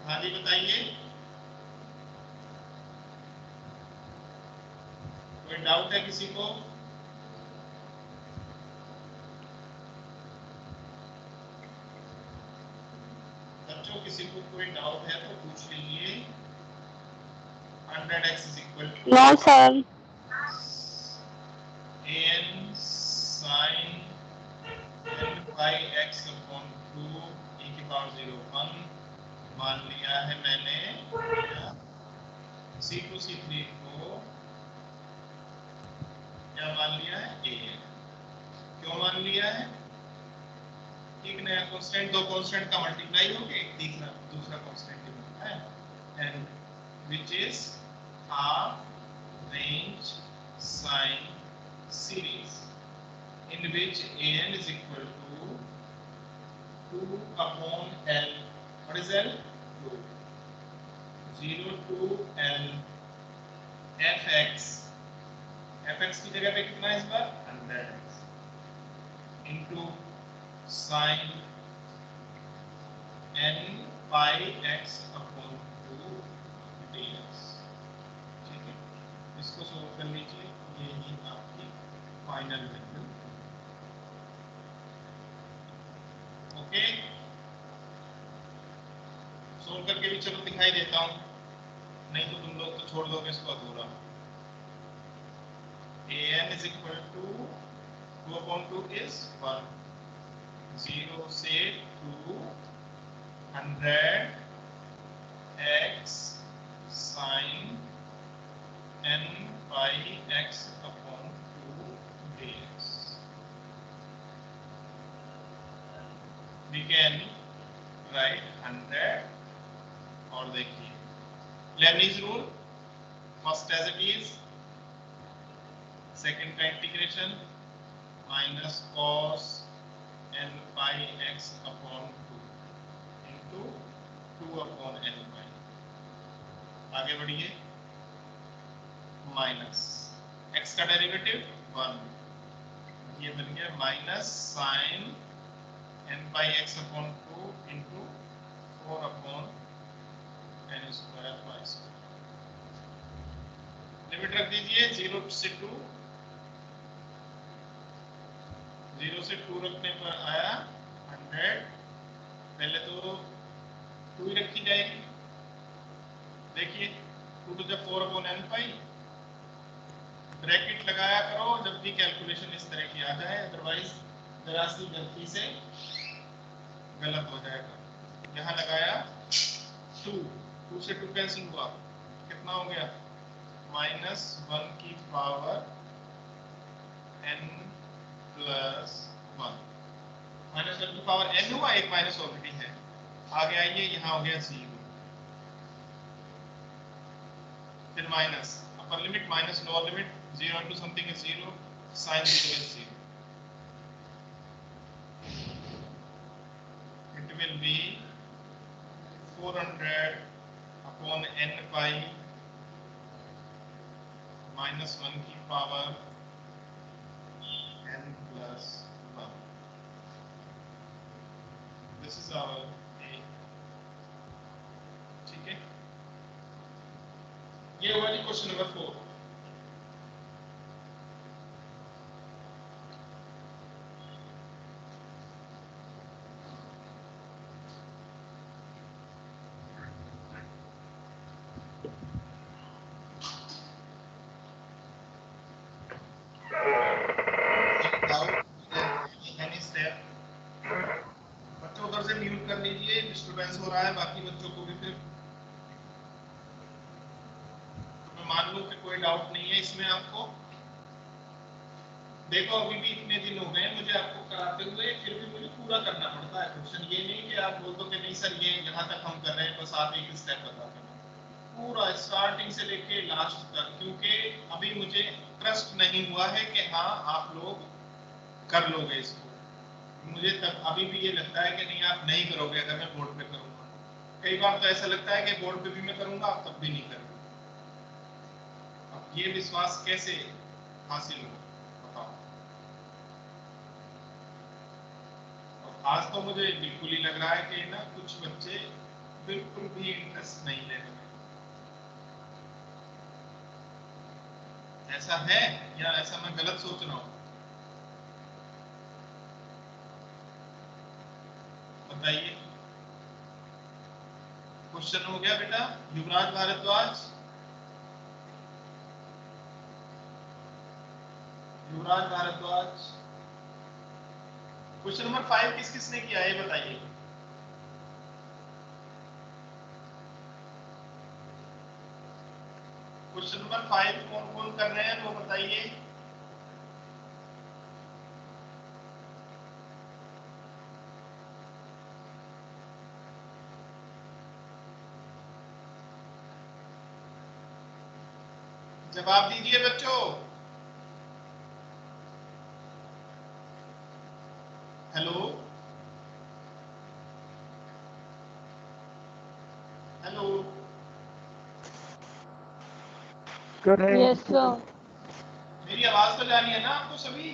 हाँ जी बताइए, कोई डाउट है किसी को? बच्चों किसी को कोई डाउट है तो पूछ लीजिए। 100x is equal to no sir. an sin n by x upon 2 e की पावर 0 1 मान लिया है मैंने। C2 C3 को क्या मान लिया है? an। क्यों मान लिया है? एक नया कांस्टेंट, दो कांस्टेंट का मल्टीप्लाई हो गया, एक दूसरा कांस्टेंट बनता है, and which is half range sine series in which an is equal to 2 upon L. What is L? 2. 0 to L fx. fx की जगह पे कितना है इस बार? 100x into sin n pi x upon 2 dx। ठीक है, इसको सोल्व कर लीजिए, ये ही आपकी फाइनल वैल्यू। ओके, सोल्व करके भी चलो दिखाई देता हूं, नहीं तो तुम लोग तो छोड़ दोगे इसको अधूरा। an is equal to 2 upon 2 is 1, 0 से 2 100 x sin n pi x upon 2 dx। we can write 100 और देखिए Leibniz rule, first as it is, second का integration minus cos n pi x upon 2 into 2 upon n pi। आगे बढ़िए, माइनस x का डेरिवेटिव 1, ये बन गया minus sine n pi x upon 2 into 4 upon n square y square। Limit रख दीजिए 0 से 2, 0 से 2 रखने पर आया 100, पहले तो 2 ही रखी जाएगी। देखिए 2 to the 4 upon n pi, bracket लगाया करो जब भी कैलकुलेशन इस तरह की आ जाए, अदरवाइज जरा सी गलती से गलत हो जाएगा। यहाँ लगाया 2 से 2 कैंसिल हुआ, कितना हो गया? माइनस 1 की पावर n प्लस 1, माइनस 1 की पावर n हुआ, एक माइनस ऑलरेडी है। आगे आइए, यहाँ हो गया 0, फिर minus upper limit minus lower limit, 0 into something is 0, sin 0 is 0, it will be 400 upon n pi minus 1 की power n plus 1। This is our A। ठीक है, ये हुआ जी क्वेश्चन नंबर 4। बच्चों उधर से म्यूट कर लीजिए, डिस्टरबेंस हो रहा है, बाकी बच्चों को भी। फिर तो मैं मान लूं कि कोई डाउट नहीं है इसमें आपको। देखो अभी भी इतने दिन हो गए मुझे आपको कराते हुए, फिर भी मुझे पूरा करना पड़ता है क्वेश्चन। ये नहीं कि आप बोल दो कि नहीं सर ये यहाँ तक हम कर रहे हैं, बस आप एक स्टेप बता दें, पूरा स्टार्टिंग से लेके लास्ट तक, क्योंकि अभी मुझे ट्रस्ट नहीं हुआ है कि हाँ आप लोग कर लोगे इसको। मुझे तब अभी भी ये लगता है कि नहीं आप नहीं करोगे अगर मैं बोर्ड पे करूंगा। कई बार तो ऐसा लगता है कि बोर्ड पे भी मैं करूंगा, आप तब भी नहीं करोगे। अब ये विश्वास कैसे हासिल हो बताओ? और आज तो मुझे बिल्कुल ही लग रहा है कि ना कुछ बच्चे बिल्कुल भी इंटरेस्ट नहीं ले रहे। ऐसा है या ऐसा मैं गलत सोच रहा हूँ? बताइए। क्वेश्चन हो गया बेटा युवराज भारद्वाज। युवराज भारद्वाज क्वेश्चन नंबर 5 किस किसने किया है बताइए। क्वेश्चन नंबर 5 कौन कौन कर रहे हैं वो बताइए। जवाब दीजिए बच्चों। Hello hello yes sir. मेरी आवाज तो जा रही है ना आपको सभी?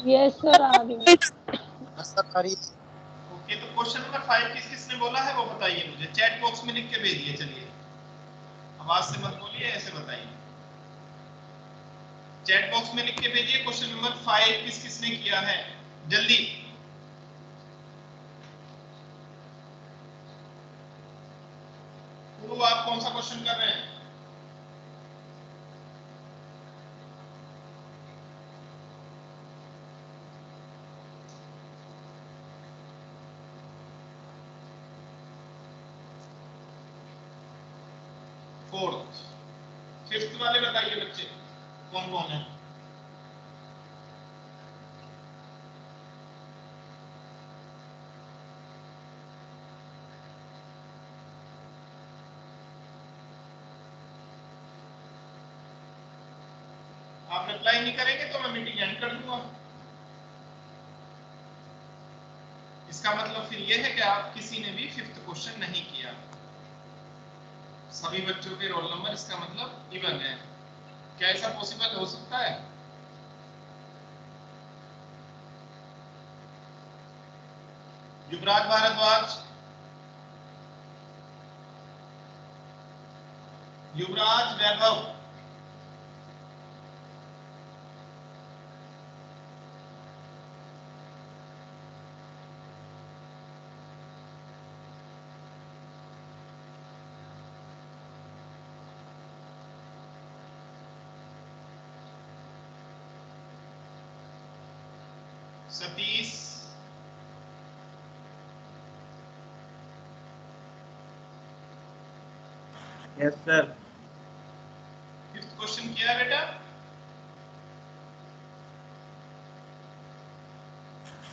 यस सर आ रही है। ओके तो क्वेश्चन नंबर 5 किस किसने बोला है वो बताइए मुझे, चैट बॉक्स में लिख के भेजिए। चलिए आवाज से मत बोलिए, ऐसे बताइए। चैट बॉक्स में लिख के भेजिए क्वेश्चन नंबर 5 किस किसने किया है, जल्दी। गुरु आप कौन सा क्वेश्चन कर रहे हैं? फोर्थ। फिफ्थ वाले बताइए बच्चे कौन कौन है। आप रिप्लाई नहीं करेंगे तो मैं मीटिंग एंड कर दूंगा। इसका मतलब फिर यह है कि आप किसी ने भी फिफ्थ क्वेश्चन नहीं किया, सभी बच्चों के रोल नंबर इसका मतलब इवन है। क्या ऐसा पॉसिबल हो सकता है? Yuvraj Bhardwaj, Yuvraj Vaibhav, Satish, yes sir. Fifth question किया है बेटा?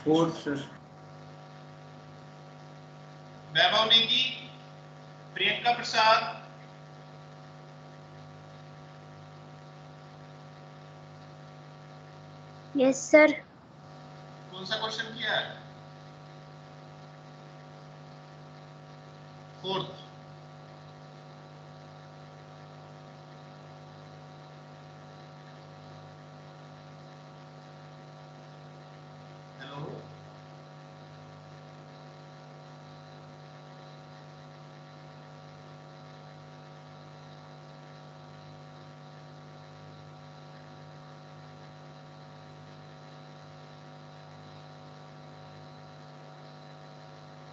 Fourth sir. Vaibhav Negi, Priyanka Prasad, yes sir. कौन सा क्वेश्चन किया है? फोर्थ। हेलो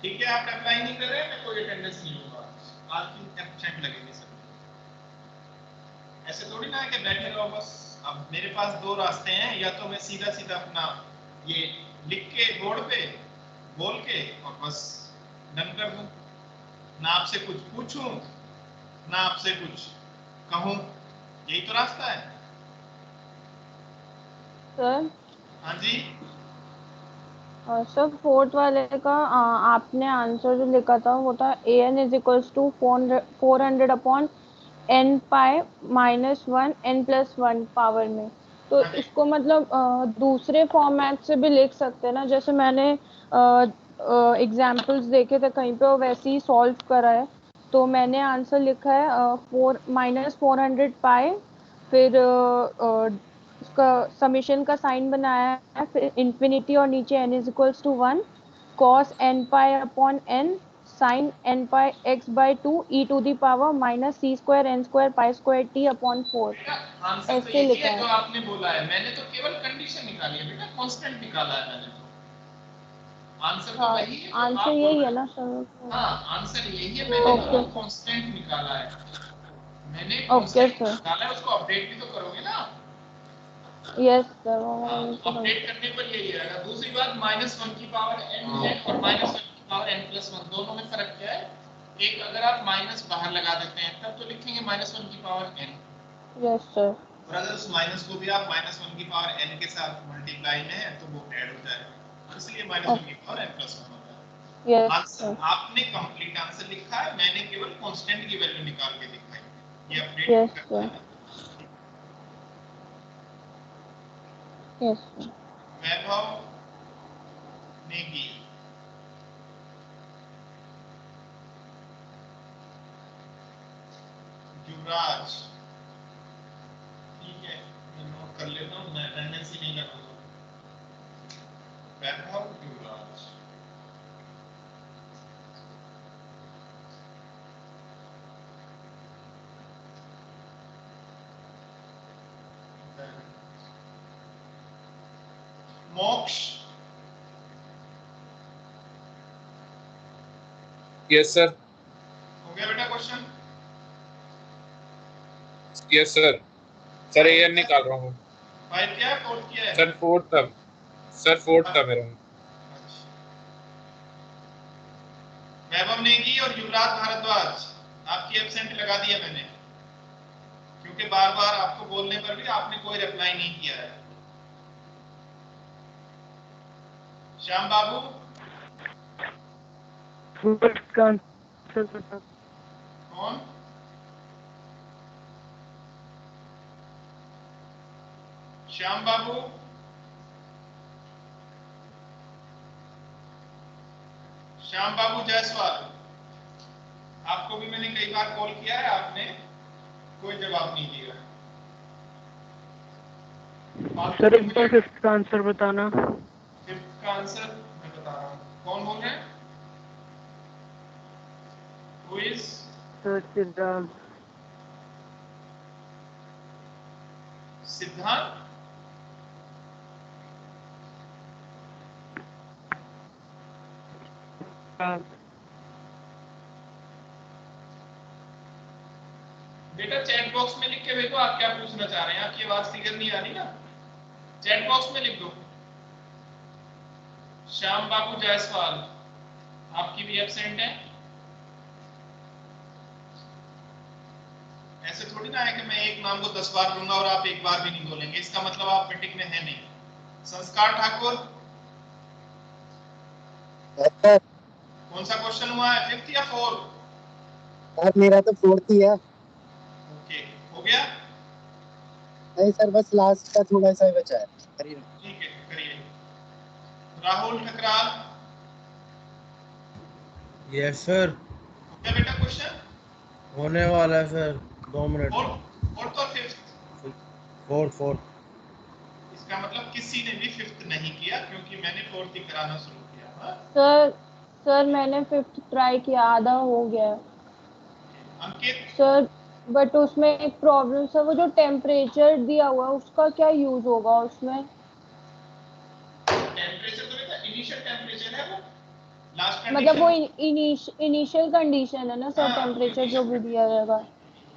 ठीक है, आप अप्लाई नहीं कर रहे हैं, मैं कोई अटेंडेंस नहीं लूंगा। आज की एब्सेंट लगेगी सभी। ऐसे थोड़ी ना है कि बैठे रहो बस। अब मेरे पास दो रास्ते हैं, या तो मैं सीधा सीधा अपना ये लिख के बोर्ड पे बोल के और बस डन कर दूं, ना आपसे कुछ पूछूं ना आपसे कुछ कहूं, यही तो रास्ता है। सर हाँ जी सर फोर्थ वाले का आपने आंसर जो लिखा था वो था an is equals to 400 upon n pi -1 n+1 power में। तो हाँ जी इसको मतलब दूसरे फॉर्मेट से भी लिख सकते हैं ना, जैसे मैंने एग्जाम्पल्स देखे थे कहीं पे और वैसे ही सॉल्व करा है। तो मैंने आंसर लिखा है 400 पाई, फिर उसका समेशन का साइन बनाया है, फिर इंफिनिटी और नीचे n is equals to 1 cos n pi upon n sin n pi x by 2 e to the power minus c square n square pi square t upon 4 बेटा, आंसर तो ऐसे यही लिखा है जो है। आपने बोला है। मैंने तो केवल कंडीशन निकाली है बेटा, कांस्टेंट निकाला है मैंने तो। आंसर तो हाँ वही है जो आंसर आप बोल यही रहे है हैं। ना सर। हाँ आंसर यही है, मैंने ओके वो सर। कांस्टेंट निकाला है, मैंने ओके कांस्टेंट सर। निकाला है, उसको अपडेट भी तो करोगे ना। Yes sir. हाँ तो अपडेट करने पर यही आएगा। दूसरी बात -1 की पावर n है और -1 की पावर n+1, दोनों में फर्क क्या है? एक अगर आप माइनस बाहर लगा देते हैं तब तो लिखेंगे -1 की पावर n, यस सर। और अगर उस माइनस को भी आप -1 की पावर n के साथ मल्टीप्लाई में है तो वो ऐड हो जाएगा, इसलिए -1 की पावर n+1 होता है। Yes answer sir. आपने कंप्लीट आंसर लिखा है, मैंने केवल कांस्टेंट की वैल्यू निकाल के लिखा है, ये अपडेट यस करना सर। है। Yes sir. वैभव नेगी, युवराज, ठीक है मैं नोट कर लेता हूँ, मैं अटेंडेंस ही नहीं लगाऊंगा। वैभव युवराज, मोक्ष, यस सर। हो गया बेटा question? Yes sir. Sir air निकाल रहा हूँ। 5 क्या है, 4 क्या है? सर 4 था। सर 4 था मेरा। अच्छा। वैभव नेगी और युवराज भारद्वाज, आपकी एब्सेंट लगा दिया मैंने, क्योंकि बार बार आपको बोलने पर भी आपने कोई रिप्लाई नहीं किया है। श्याम बाबू, कौन? श्याम बाबू, श्याम बाबू जायसवाल, आपको भी मैंने कई बार कॉल किया है, आपने कोई जवाब नहीं दिया। सर एक बार फिफ्थ का आंसर बताना। फिफ्थ का आंसर मैं बता रहा हूँ, कौन बोल रहे हैं? Who is? सर सिद्धांत। सिद्धांत, बेटा चैट बॉक्स में लिख के भेजो आप क्या पूछना चाह रहे हैं, आपकी आवाज क्लियर नहीं आ रही ना, चैट बॉक्स में लिख दो। श्याम बाबू जायसवाल, आपकी भी एब्सेंट है। ऐसे थोड़ी ना है कि मैं एक नाम को 10 बार लूंगा और आप एक बार भी नहीं बोलेंगे, इसका मतलब आप मीटिंग में है नहीं। संस्कार ठाकुर, कौन सा क्वेश्चन हुआ है, 5th या 4th? सर मेरा तो 4th ही है। ओके, हो गया? नहीं सर बस लास्ट का थोड़ा सा ही बचा है। ठीक है करिए। Rahul Thakral, yes sir. हो गया बेटा क्वेश्चन? होने वाला है सर, 2 मिनट। 4th और 5th? 4th। इसका मतलब किसी ने भी 5th नहीं किया, क्योंकि मैंने 4th ही कराना शुरू किया। हाँ? सर मैंने 5th ट्राई किया, आधा हो गया। अंकित, सर बट उसमें एक प्रॉब्लम सर, वो जो टेम्परेचर दिया हुआ है उसका क्या यूज होगा उसमें? टेम्परेचर तो बेटा इनिशियल टेम्परेचर है, वो लास्ट मतलब वो कंडीशन। इनिशियल कंडीशन है ना सर, हाँ टेम्परेचर जो इनिशियल भी दिया कंडीशन, जाएगा।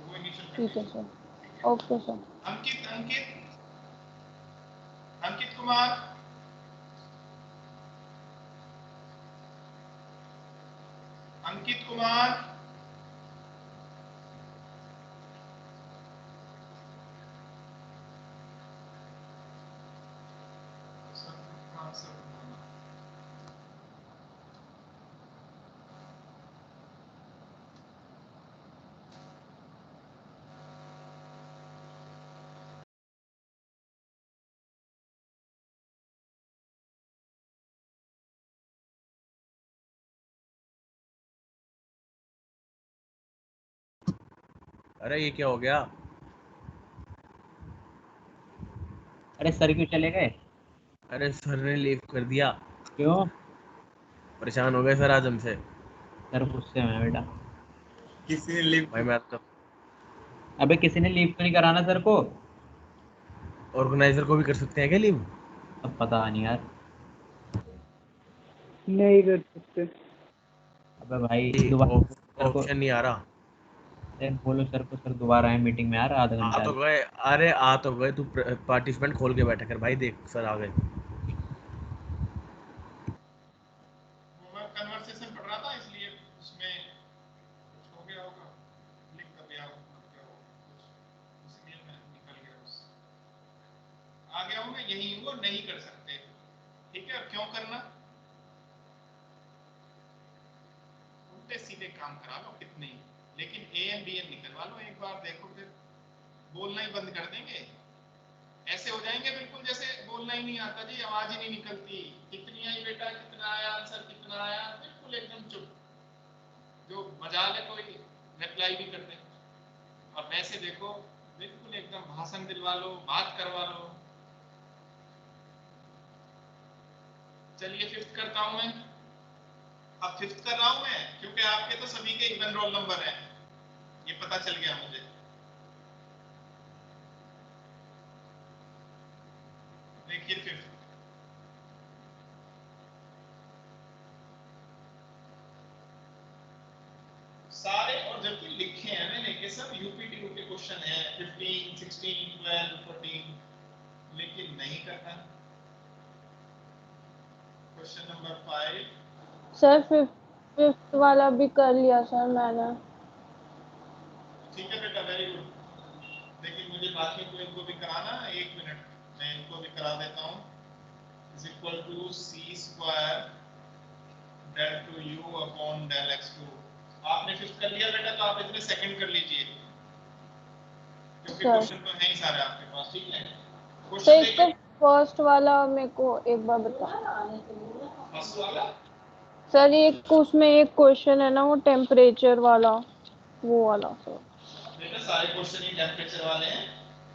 वो इनिशियल ठीक है condition. Sir. Okay sir. Ankit, Ankit Kumar, Ankit Kumar, अरे ये क्या हो गया? अरे सर क्यों चले गए? अरे सर ने लीव कर दिया। क्यों? परेशान हो गए सर आज हमसे। सर गुस्से में है बेटा। किसी ने लीव भाई मैं तो अबे किसी ने लीव तो नहीं कराना सर को? ऑर्गेनाइजर को भी कर सकते हैं क्या लीव? अब पता नहीं यार। नहीं कर सकते। अबे भाई दोबारा सर को ऑप्शन नहीं आ रहा। बोलो सर को, सर दोबारा आए मीटिंग में यार, आधा आ घंटा तो गए, अरे आ तो गए, तू पार्टिसिपेंट खोल के बैठा कर भाई, देख सर आ गए। मैं कन्वर्सेशन पढ़ रहा था इसलिए उसमें कुछ हो गया होगा, क्लिक कर दिया होगा, क्या होगा कुछ, इसलिए मैं निकल गया उससे। आ गया हूँ मैं, यही वो नहीं कर सकते, ठीक है। क्यों करना, उल्टे सीधे काम करा लो कितने ही, लेकिन AN BN निकलवा लो एक बार, देखो फिर बोलना ही बंद कर देंगे। ऐसे हो जाएंगे बिल्कुल जैसे बोलना ही नहीं आता जी, आवाज ही नहीं निकलती, कितनी आई बेटा, कितना आया आंसर, कितना आया, बिल्कुल एकदम चुप, जो मजाल है कोई रिप्लाई भी कर दे। और वैसे देखो बिल्कुल एकदम भाषण दिलवा लो, बात करवा लो। चलिए फिफ्थ करता हूं मैं। अब फिफ्थ कर रहा हूं मैं क्योंकि आपके तो सभी के इवन रोल नंबर है, ये पता चल गया मुझे। देखिए फिफ्थ, सारे और जबकि लिखे हैं मैंने कि सब यूपीटीयू के क्वेश्चन हैं, 15, 16, 12, 14, लेकिन नहीं करना। Question number 5। सर फिफ्थ वाला भी कर लिया सर मैंने। ठीक है बेटा, वेरी गुड। लेकिन मुझे बाकी को इनको भी कराना, 1 मिनट मैं इनको भी करा देता हूँ। Is equal to C square del two u upon del x two. आपने फिफ्थ कर लिया बेटा, तो आप इसमें सेकंड कर लीजिए, क्योंकि क्वेश्चन तो है ही सारे आपके पास, ठीक है। तो क्वेश्चन इसका देखिए, फर्स्ट वाला मेरे को एक बार बता। फर्स्ट वाला सर एक उसमें एक क्वेश्चन है ना, वो टेम्परेचर वाला, वो वाला सर। बेटा सारे क्वेश्चन ही टेम्परेचर वाले हैं,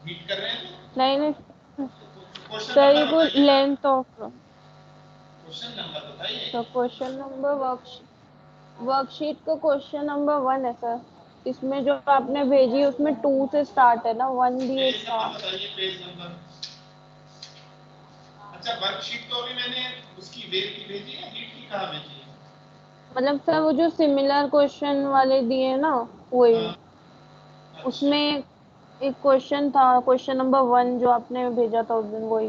हीट कर रहे हैं तो नहीं क्वेश्चन सर, ये नंबर को बताइए ना, लेंथ ऑफ, क्वेश्चन नंबर बताइए। तो क्वेश्चन नंबर वर्कशीट का क्वेश्चन नंबर 1 है सर। इसमें जो आपने भेजी उसमें 2 से स्टार्ट है ना, 1 भी पेज इसका। नंबर बताइए, पेज नंबर। अच्छा वर्कशीट तो अभी मैंने उसकी वेव की भेजी है, हीट की कहाँ भेजी है? मतलब सर वो जो सिमिलर क्वेश्चन वाले दिए ना, वही हाँ, अच्छा उसमें एक क्वेश्चन था, क्वेश्चन नंबर 1 जो आपने भेजा था उस दिन, वही।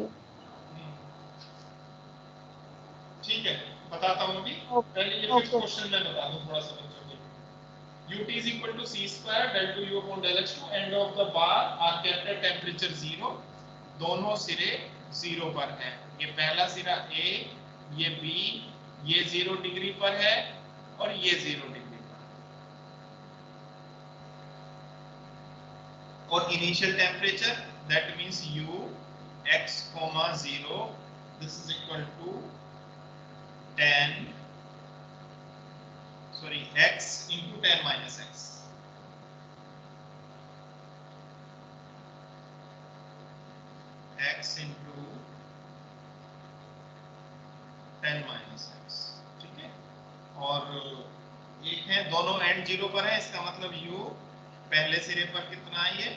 ठीक है, बताता हूँ अभी। पहले ये फिफ्थ ओके क्वेश्चन मैं बता दूँ थोड़ा सा बच्चों के लिए। ut is equal to c square del to u upon del x to end of the bar are kept at temperature 0, दोनों सिरे 0 पर हैं। ये पहला सिरा a, ये b, ये 0 डिग्री पर है और ये 0 डिग्री पर। और initial temperature that means u x, 0, this is equal to 10 x into 10 minus x, x into 10 minus x, ठीक है। और एक है दोनों एंड 0 पर है, इसका मतलब u पहले सिरे पर कितना है, ये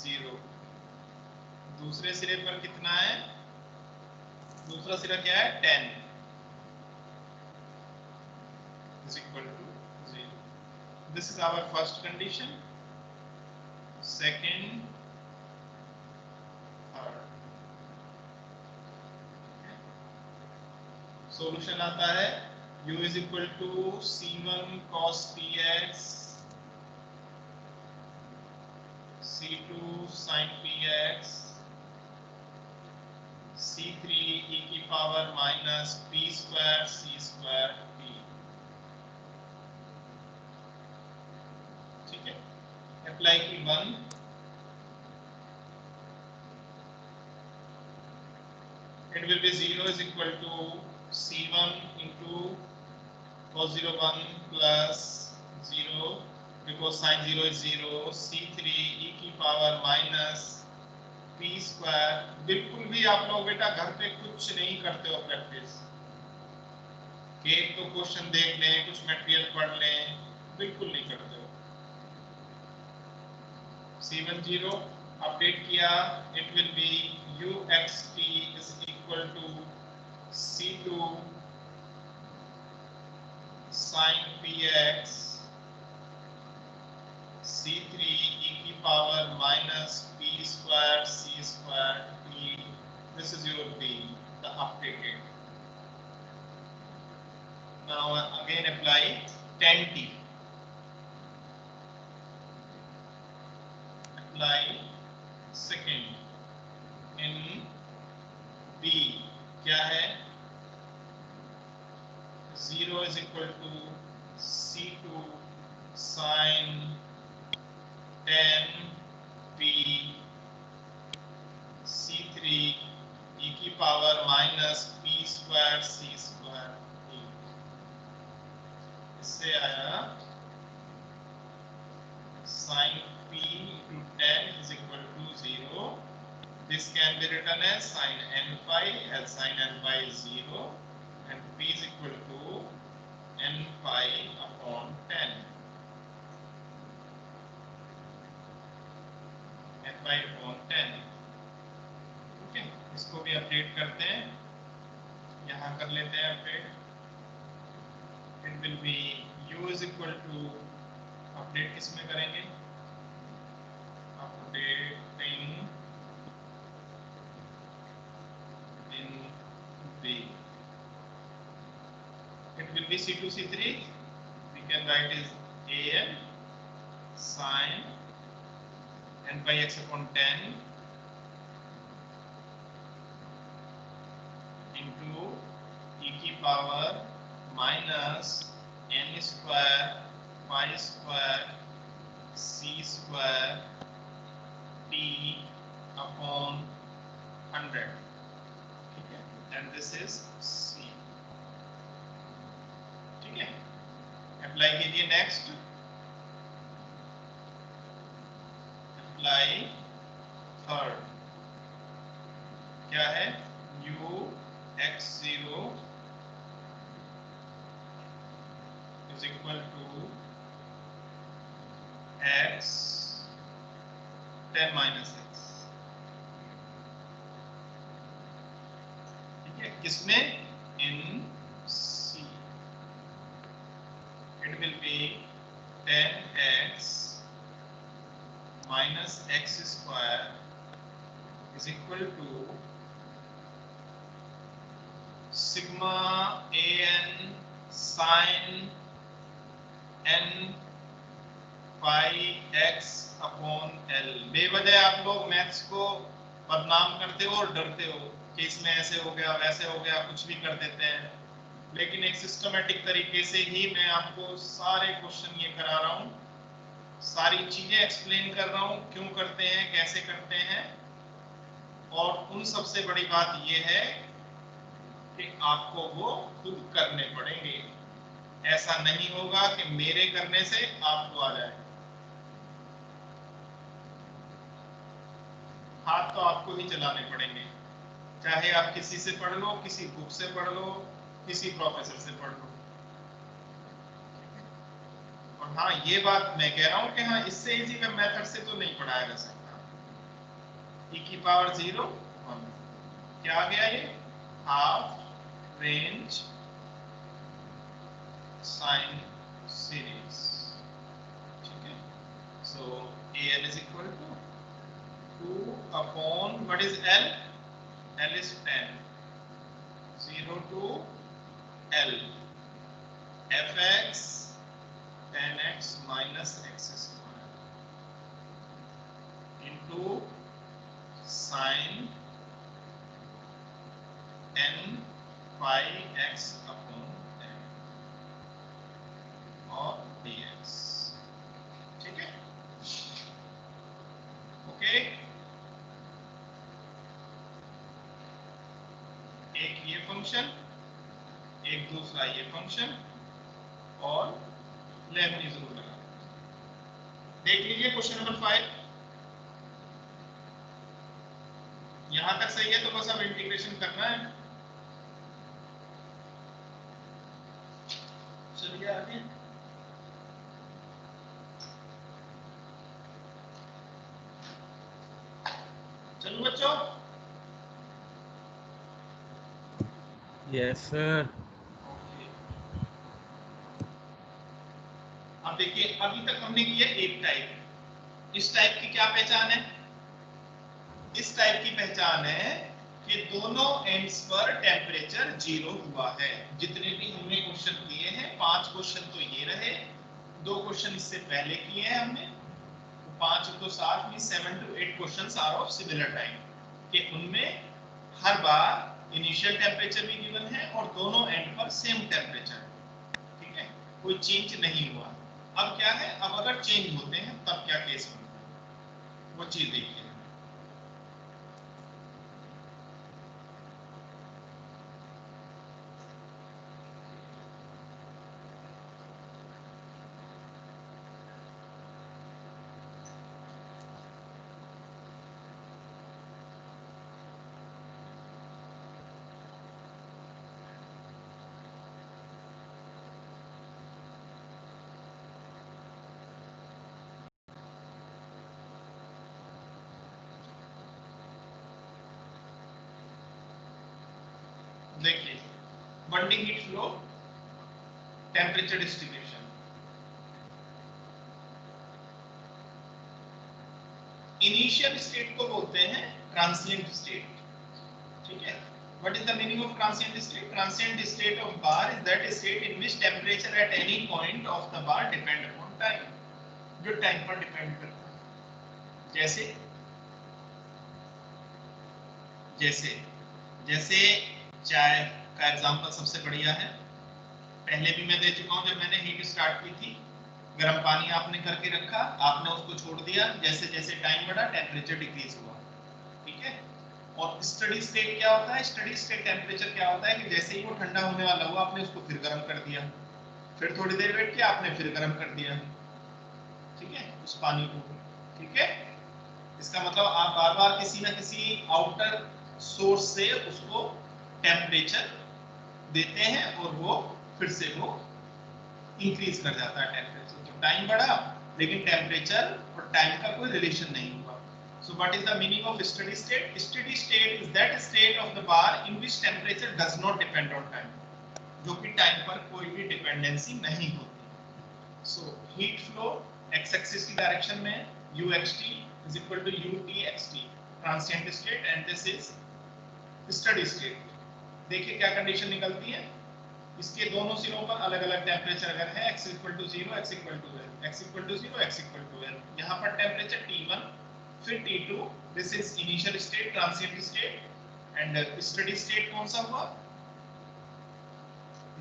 0, दूसरे सिरे पर कितना है, दूसरा सिरा क्या है 10 is equal to 0. This is our first condition, second, third. Solution आता है u is equal to c1 cos px, c2 sin px, c3 e की power minus p square c square p, ठीक है। अप्लाई की 1, it will be 0 is equal to c1 into cos 0 1 plus 0 because sin 0 is 0, c3 e की पावर माइनस p स्क्वायर। बिल्कुल भी आप लोग बेटा घर पे कुछ नहीं करते हो प्रैक्टिस, एक तो क्वेश्चन देख लें, कुछ मटेरियल पढ़ लें, बिल्कुल नहीं करते हो। c10 अपडेट किया, it will B uxt is equal to c2 sin px c3 e की power minus p square c square p. This is your b, the updated. Now again apply tan t. Apply second in b क्या है? 0 is equal to c2 sin tan p c3 e की power minus p square c square p. इससे आया sin p into tan is equal to 0. This can be written as sin n phi, as sin n phi is 0 and p is equal to n phi upon 10. n phi upon 10. Okay, इसको भी अपडेट करते हैं, यहाँ कर लेते हैं update. It will be u is equal to, update किसमें करेंगे? Updating in B. It will be C2 C3. We can write is an sin n by x upon 10 into e की power minus n square phi square c square p upon 100. ठीक है, and this is c. ठीक है, अप्लाई कीजिए. नेक्स्ट अप्लाई थर्ड क्या है? u x0 is equal to x 10 minus x. ठीक है, किसमें? in C. It will be 10x minus x square is equal to sigma an sin n phi x upon l. बेवजह आप लोग मैथ्स को बदनाम करते हो और डरते हो कि इसमें ऐसे हो गया वैसे हो गया, कुछ भी कर देते हैं. लेकिन एक सिस्टमेटिक तरीके से ही मैं आपको सारे क्वेश्चन ये करा रहा हूँ, सारी चीजें एक्सप्लेन कर रहा हूँ, क्यों करते हैं, कैसे करते हैं. और उन सबसे बड़ी बात ये है कि आपको वो खुद करने पड़ेंगे. ऐसा नहीं होगा कि मेरे करने से आपको आ जाए. हाथ तो आपको ही चलाने पड़ेंगे, चाहे आप किसी से पढ़ लो, किसी बुक से पढ़ लो, किसी प्रोफेसर से पढ़ लो. और हाँ, ये बात मैं कह रहा हूँ कि हाँ, इससे इजी मेथड से तो नहीं पढ़ाया जा सकता. e की पावर 0 1. क्या आ गया ये? Half range sine series. ठीक है, सो an is equal to 2 upon what is L? L is 10. 0 to L. fx 10x minus x square into sin n phi x upon 10 और dx. ठीक है, ओके. एक ये फंक्शन, एक दूसरा ये फंक्शन, और लेबनीज़ रूल लगा. देख लीजिए क्वेश्चन नंबर 5. यहां तक सही है तो बस अब इंटीग्रेशन करना है. चलिए आगे. चलो बच्चों. Yes sir. देखिए अभी तक हमने किया एक टाइप, इस टाइप की क्या पहचान है? इस टाइप की पहचान है कि दोनों एंड्स पर टेम्परेचर 0 हुआ है। जितने भी हमने क्वेश्चन किए हैं, 5 क्वेश्चन तो ये रहे, 2 क्वेश्चन इससे पहले किए हैं हमने, 5 तो 7 में 7 to 8 questions are of similar time, कि उनमें हर बार इनिशियल टेम्परेचर भी गिवन है और दोनों एंड पर सेम टेम्परेचर, ठीक है, कोई चेंज नहीं हुआ। अब क्या है, अब अगर चेंज होते हैं तब क्या केस होता है, वो चीज देखिए। देखिए bunding heat flow, temperature distribution. Initial state को बोलते हैं ट्रांसिएंट स्टेट, ठीक है। What is the meaning of transient state? Transient state of bar is that state in which temperature at any point of the bar depend upon time, जो टाइम पर डिपेंड करता है। जैसे जैसे जैसे चाय का एग्जांपल सबसे बढ़िया है, पहले भी मैं दे चुका हूं। जब मैंने हीट स्टार्ट की थी, गर्म पानी आपने करके रखा, आपने उसको छोड़ दिया, जैसे जैसे टाइम बढ़ा टेम्परेचर डिक्रीज हुआ, ठीक है। और स्टडी स्टेट क्या होता है? स्टडी स्टेट टेम्परेचर क्या होता है कि जैसे ही वो ठंडा होने वाला हुआ आपने उसको फिर गर्म कर दिया, फिर थोड़ी देर वेट किया, आपने फिर गर्म कर दिया, ठीक है, उस पानी को, ठीक है। इसका मतलब आप बार बार किसी ना किसी आउटर सोर्स से उसको टेम्परेचर देते हैं और वो फिर से वो इंक्रीज कर जाता है टेम्परेचर। तो टाइम बढ़ा लेकिन टेम्परेचर और टाइम का कोई रिलेशन नहीं हुआ। So what is the meaning of steady state? Steady state is that state of the bar in which temperature does not depend on time, जो कि टाइम पर कोई भी डिपेंडेंसी नहीं होती। So heat flow x axis की डायरेक्शन में uxt is equal to utxt, transient state, and this is steady state. देखिए क्या कंडीशन निकलती है, इसके दोनों सिरों पर अलग अलग टेम्परेचर अगर है, x equal to 0, x equal to l, x equal to 0, x equal to l, यहाँ पर टेम्परेचर T1 फिर T2, this is initial state, transient state, and steady state कौन सा हुआ?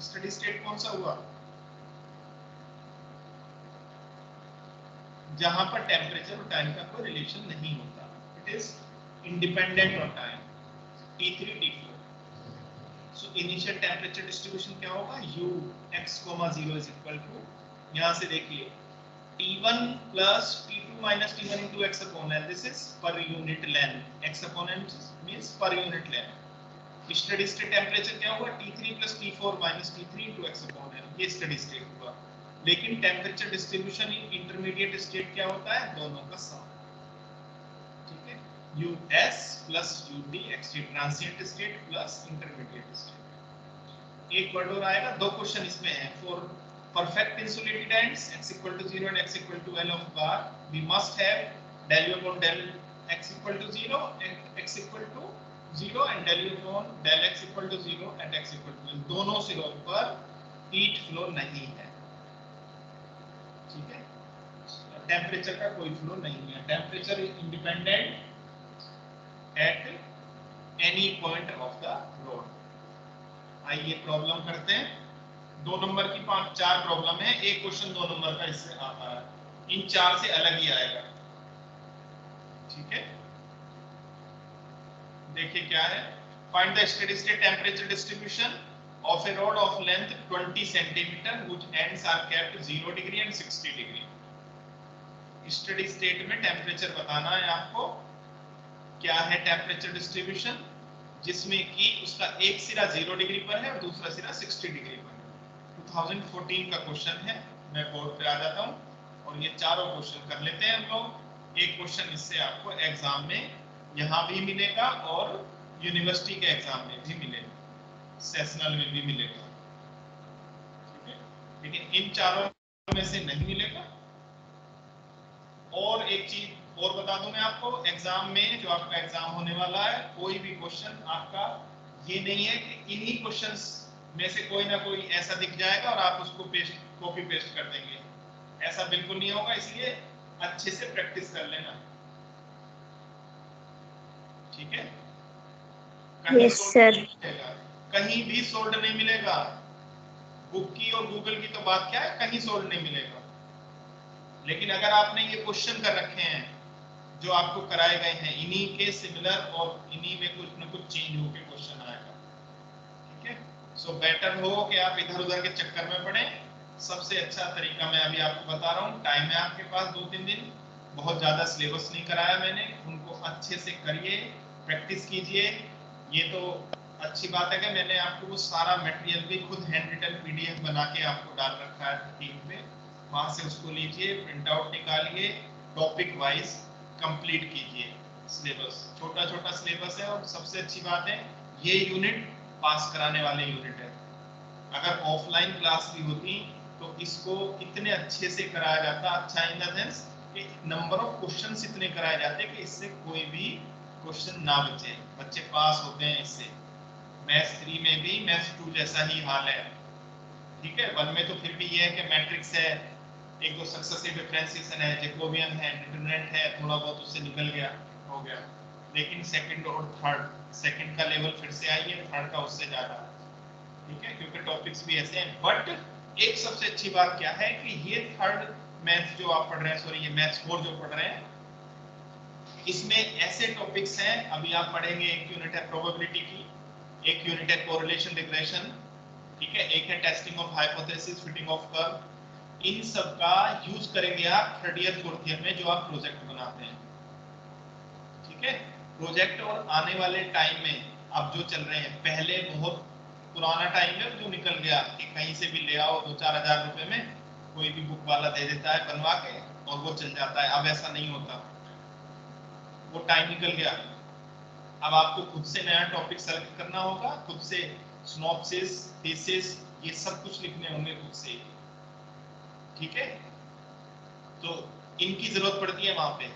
स्टडी स्टेट कौन सा हुआ? जहां पर टेम्परेचर और टाइम का कोई रिलेशन नहीं होता, it is independent on time, T3 T4। So initial temperature distribution क्या होगा? u x, 0 is equal to, यहां से देखिए T1 plus T2 minus T1 into x upon l, this is per unit length, x upon l means per unit length। Steady state temperature क्या होगा? T3 plus T4 minus T3 into x upon l, ये स्टडी स्टेट हुआ। लेकिन टेम्परेचर डिस्ट्रीब्यूशन इन इंटरमीडिएट स्टेट क्या होता है? दोनों का सम, ठीक है, us plus ud xt, transient state plus intermediate state. एक वर्ड और आएगा, 2 क्वेश्चन इसमें है। For perfect insulated ends x equal to 0 and x equal to l of bar, we must have del u upon del x equal to 0 and x equal to 0 and del u upon del x equal to 0 and x equal to l, दोनों सिरों पर हीट फ्लो नहीं है, ठीक है। टेम्परेचर का कोई फ्लो नहीं है, temperature is independent at any point of the road. आइए प्रॉब्लम करते हैं। 2 नंबर की 4 प्रॉब्लम है, एक क्वेश्चन 2 नंबर का इससे आता है, इन 4 से अलग ही आएगा, ठीक है। देखिए क्या है, find the steady state temperature distribution of a rod of length 20 centimetre which ends are kept 0 degree and 60 degree. Steady state में टेम्परेचर बताना है आपको, क्या है टेम्परेचर डिस्ट्रीब्यूशन, जिसमें कि उसका एक सिरा 0 डिग्री पर है और दूसरा सिरा 60 डिग्री पर है। 2014 का क्वेश्चन है, मैं बोर्ड पे आ जाता हूँ और ये चारों क्वेश्चन कर लेते हैं हम लोग। एक क्वेश्चन इससे आपको एग्जाम में यहाँ भी मिलेगा और यूनिवर्सिटी के एग्जाम में भी मिलेगा, सेशनल में भी मिलेगा, ठीक है। लेकिन इन चारों में से नहीं मिलेगा। और एक चीज और बता दूं मैं आपको, एग्जाम में जो आपका एग्जाम होने वाला है, कोई भी क्वेश्चन आपका ये नहीं है कि इन्हीं क्वेश्चंस में से कोई ना कोई ऐसा दिख जाएगा और आप उसको कॉपी पेस्ट कर देंगे, ऐसा बिल्कुल नहीं होगा। इसलिए अच्छे से प्रैक्टिस कर लेना, ठीक है। Yes, sir. कहीं भी सोल्ड नहीं मिलेगा। बुक की और गूगल की तो बात क्या है, कहीं सोल्ड नहीं मिलेगा। लेकिन अगर आपने ये क्वेश्चन कर रखे हैं जो आपको कराए गए हैं, इन्हीं के सिमिलर और इन्हीं में कुछ न कुछ चेंज होके क्वेश्चन आएगा, ठीक है। सो बेटर हो कि आप इधर उधर के चक्कर में पड़े। सबसे अच्छा तरीका मैं अभी आपको बता रहा हूँ, टाइम है आपके पास 2-3 दिन, बहुत ज्यादा सिलेबस नहीं कराया मैंने, उनको अच्छे से करिए, प्रैक्टिस कीजिए। ये तो अच्छी बात है कि मैंने आपको वो सारा मटेरियल भी खुद हैंड रिटन पीडीएफ बना के आपको डाल रखा है टीम पे, वहां से उसको लीजिए, प्रिंट आउट निकालिए, टॉपिक वाइज कंप्लीट कीजिए सिलेबस। छोटा छोटा सिलेबस है और सबसे अच्छी बात है ये यूनिट पास कराने वाले यूनिट है। अगर ऑफलाइन क्लास भी होती तो इसको इतने अच्छे से कराया जाता, अच्छा इन द सेंस कि नंबर ऑफ क्वेश्चंस इतने कराए जाते कि इससे कोई भी क्वेश्चन ना बचे, बच्चे पास होते हैं इससे। मैथ्स 3 में भी मैथ्स 2 जैसा ही हाल है, ठीक है। 1 में तो फिर भी ये है कि मैट्रिक्स है, एक दो सक्सेसिव डिफरेंशिएशन है, जैकोबियन है, डिटरमिनेंट है, थोड़ा बहुत उससे निकल गया, हो गया। लेकिन सेकंड और थर्ड, सेकंड का लेवल फिर से आई है, थर्ड का उससे ज्यादा, ठीक है, क्योंकि टॉपिक्स भी ऐसे हैं। बट एक सबसे अच्छी बात क्या है कि ये थर्ड मैथ्स जो आप पढ़ रहे हैं, सॉरी ये मैथ्स 4 जो पढ़ रहे हैं, इसमें ऐसे टॉपिक्स हैं, अभी आप पढ़ेंगे, एक यूनिट है प्रोबेबिलिटी की, एक यूनिट है कोरिलेशन रिग्रेशन, ठीक है, एक है testing of hypothesis, fitting of curve. इन सब का यूज करेंगे आप थर्ड ईयर फोर्थ ईयर में जो आप प्रोजेक्ट बनाते हैं, ठीक है। प्रोजेक्ट और आने वाले टाइम में अब जो चल रहे हैं, पहले बहुत पुराना टाइम है जो निकल गया कि कहीं से भी ले आओ 2-4 हजार रुपए में कोई भी बुक वाला दे देता है बनवा के और वो चल जाता है। अब ऐसा नहीं होता, वो टाइम निकल गया। अब आपको खुद से नया टॉपिक सेलेक्ट करना होगा, खुद से सिनॉप्सिस, थीसिस, ये सब कुछ लिखने होंगे खुद से, ठीक है। तो इनकी जरूरत पड़ती है वहां पे,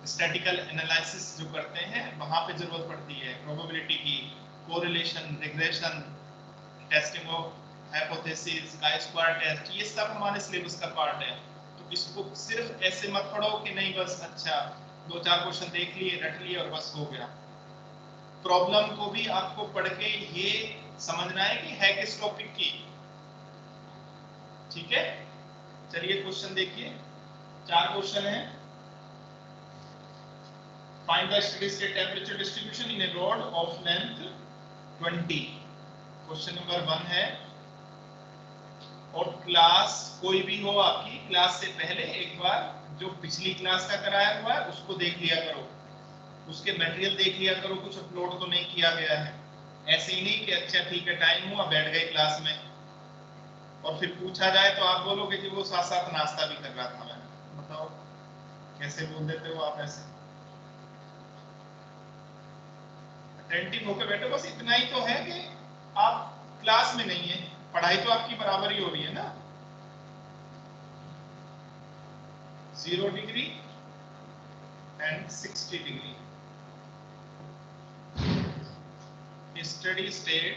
स्टैटिकल एनालिसिस जो करते हैं वहां पे जरूरत पड़ती है, प्रोबेबिलिटी की, correlation, regression, testing of hypothesis, का स्क्वायर टेस्ट, ये सब हमारे सिलेबस का पार्ट है। तो इसको सिर्फ ऐसे मत पढ़ो कि नहीं बस अच्छा 2-4 क्वेश्चन देख लिए, रट लिए और बस हो गया। प्रॉब्लम को भी आपको पढ़ के ये समझना है कि है किस टॉपिक की, ठीक है। चलिए क्वेश्चन देखिए, 4 क्वेश्चन है। Find the steady state temperature distribution in a rod of length 20. Question number 1 है। और क्लास कोई भी हो आपकी, क्लास से पहले एक बार जो पिछली क्लास का कराया हुआ है उसको देख लिया करो, उसके मटेरियल देख लिया करो, कुछ अपलोड तो नहीं किया गया है। ऐसे ही नहीं कि अच्छा ठीक है टाइम हुआ बैठ गए क्लास में और फिर पूछा जाए तो आप बोलोगे कि वो साथ साथ नाश्ता भी कर रहा था मैं। बताओ कैसे बोल देते हो आप ऐसे। अटेंटिव होकर बैठो, बस इतना ही तो है कि आप क्लास में नहीं है, पढ़ाई तो आपकी बराबर ही हो रही है ना। 0 degree and 60 degree steady state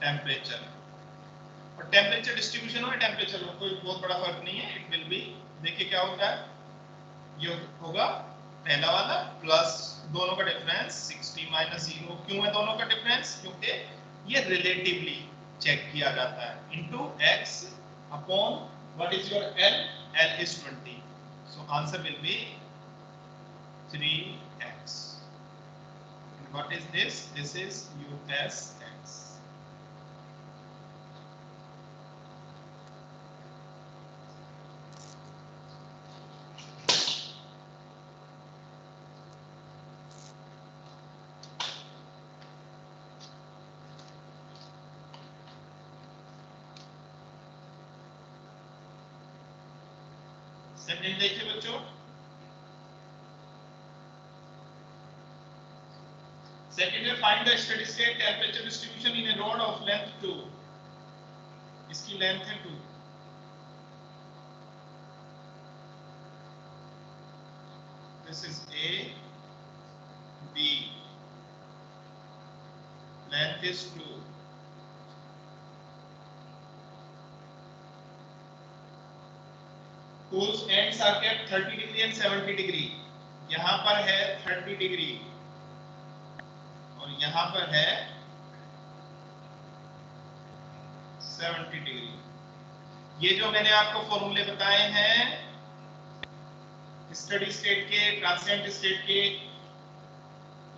temperature, और टेम्परेचर डिस्ट्रीब्यूशन हो या टेम्परेचर हो कोई बहुत बड़ा फर्क नहीं है, इट विल बी। देखिए क्या होता है, ये होगा पहला वाला प्लस दोनों का डिफरेंस 60 माइनस 0। क्यों है दोनों का डिफरेंस? क्योंकि ये रिलेटिवली चेक किया जाता है, into x upon what is your l, l is 20, so answer will be 3x. And what is this? This is USX. Second देखिए बच्चों, सेकंड है find the steady state temperature distribution in a rod of length 2। इसकी लेंथ है 2। This is A, B, length is 2। whose ends are kept 30 degree and 70 degree। यहां पर है 30 डिग्री और यहां पर है 70 डिग्री। ये जो मैंने आपको फॉर्मूले बताए हैं स्टडी स्टेट के, ट्रांसिएंट स्टेट के,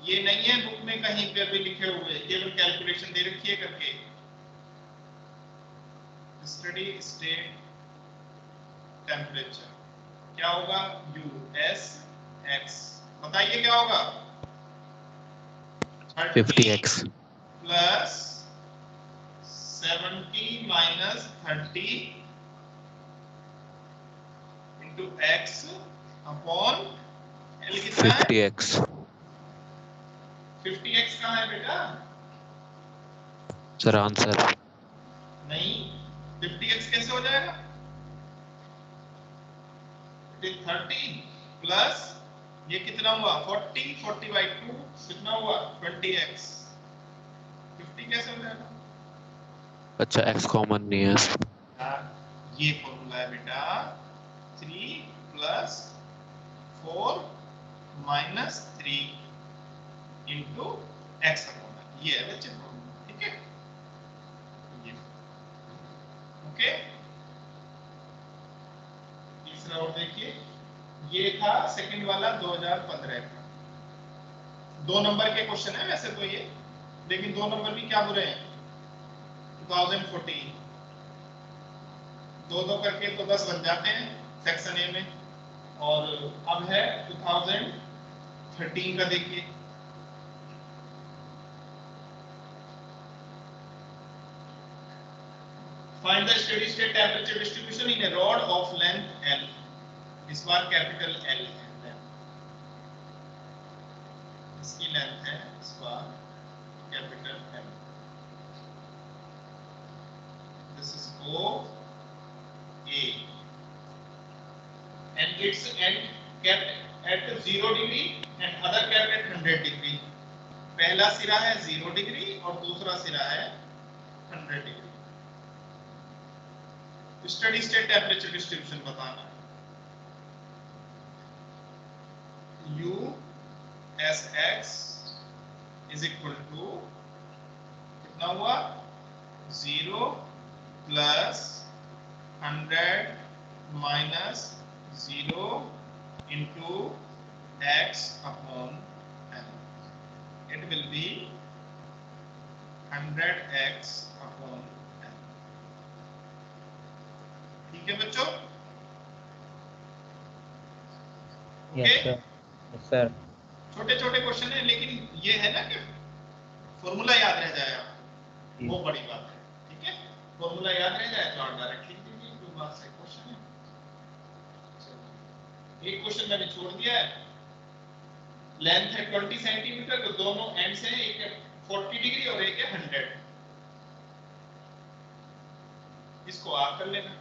ये नहीं है बुक में कहीं पे भी लिखे हुए, केवल कैलकुलेशन दे रखी है करके। स्टडी स्टेट टेम्परेचर क्या होगा? US X। बताइए क्या होगा? 50x plus 70 minus 30 into x upon L कितना है? 50x 50x कहाँ है बेटा? सर आंसर नहीं, 50x कैसे हो जाएगा? 30 प्लस ये कितना हुआ? 40 बाई 2 कितना हुआ? 20x। 50 कैसे हो जाएगा? अच्छा x कॉमन नहीं है। ये फॉर्मूला है बेटा 3 plus 4 minus 3 into x upon ये है बच्चे फॉर्मूला, ठीक है? ये ओके। तीसरा और देखिए, ये था सेकंड वाला 2015 का। 2 नंबर के क्वेश्चन है वैसे तो ये, लेकिन 2 नंबर भी क्या बुरे हैं? 2014 दो करके तो 10 बन जाते हैं सेक्शन ए में। और अब है 2013 का देखिए, find the steady state temperature distribution in a rod of length L। इस बार कैपिटल L है लेंथ, इसकी लेंथ है इस बार capital L। This is O A and its end kept at 0 degree and other kept at 100 degree। पहला सिरा है 0 डिग्री और दूसरा सिरा है 100 degree. Steady state temperature distribution बताना है। U S X is equal to कितना हुआ? 0 plus 100 minus 0 into x upon n। It will be 100x upon n। ठीक है बच्चों? Yes sir. छोटे छोटे क्वेश्चन है, लेकिन ये है ना कि फॉर्मूला याद रह जाए आपको, वो बड़ी बात है। ठीक है, फॉर्मूला याद रह जाए तो आप डायरेक्ट लिख दीजिए। 2 मार्क्स से क्वेश्चन है। एक क्वेश्चन मैंने छोड़ दिया है, लेंथ है 20 सेंटीमीटर, तो दोनों एंड्स हैं, एक है 40 डिग्री और एक है 100। इसको आप कर लेना।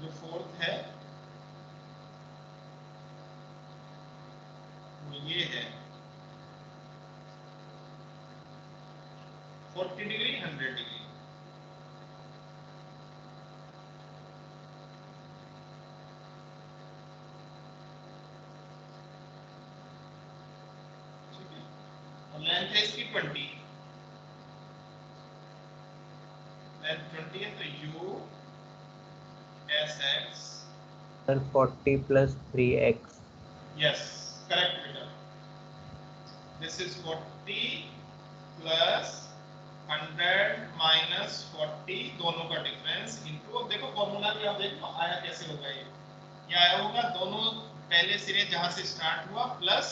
जो फोर्थ है वो ये है 40 डिग्री 100 डिग्री। ठीक है, और लेंथ है इसकी 20, लेंथ 20 है तो U S X sir 40 plus 3x। Yes correct बेटा। दिस इज 40 प्लस 100 माइनस 40, दोनों का डिफरेंस इनटू, अब देखो फॉर्मूला भी आप देखो आया कैसे होगा। ये आया होगा दोनों पहले सिरे जहां से स्टार्ट हुआ प्लस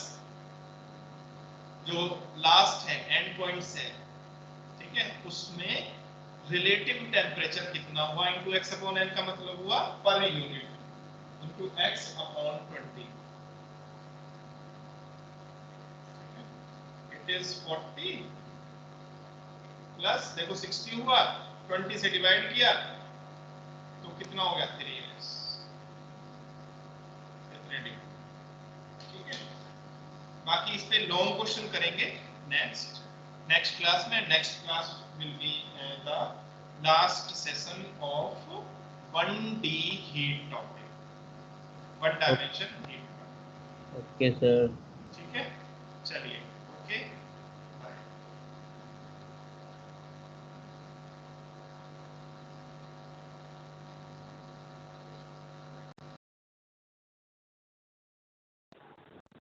जो लास्ट है एंड पॉइंट्स है, ठीक है, उसमें रिलेटिव टेम्परेचर कितना हुआ इनटू x अपॉन n का मतलब हुआ per unit into x upon 20। It is 40 plus देखो 60 हुआ, 20 से डिवाइड किया तो कितना हो गया 3x, इतने डिग्री। ठीक है, बाकी इस पे लॉन्ग क्वेश्चन करेंगे नेक्स्ट क्लास में। Next class will be the last session of 1D heat topic, 1 dimension heat. Okay sir. ठीक है, चलिए।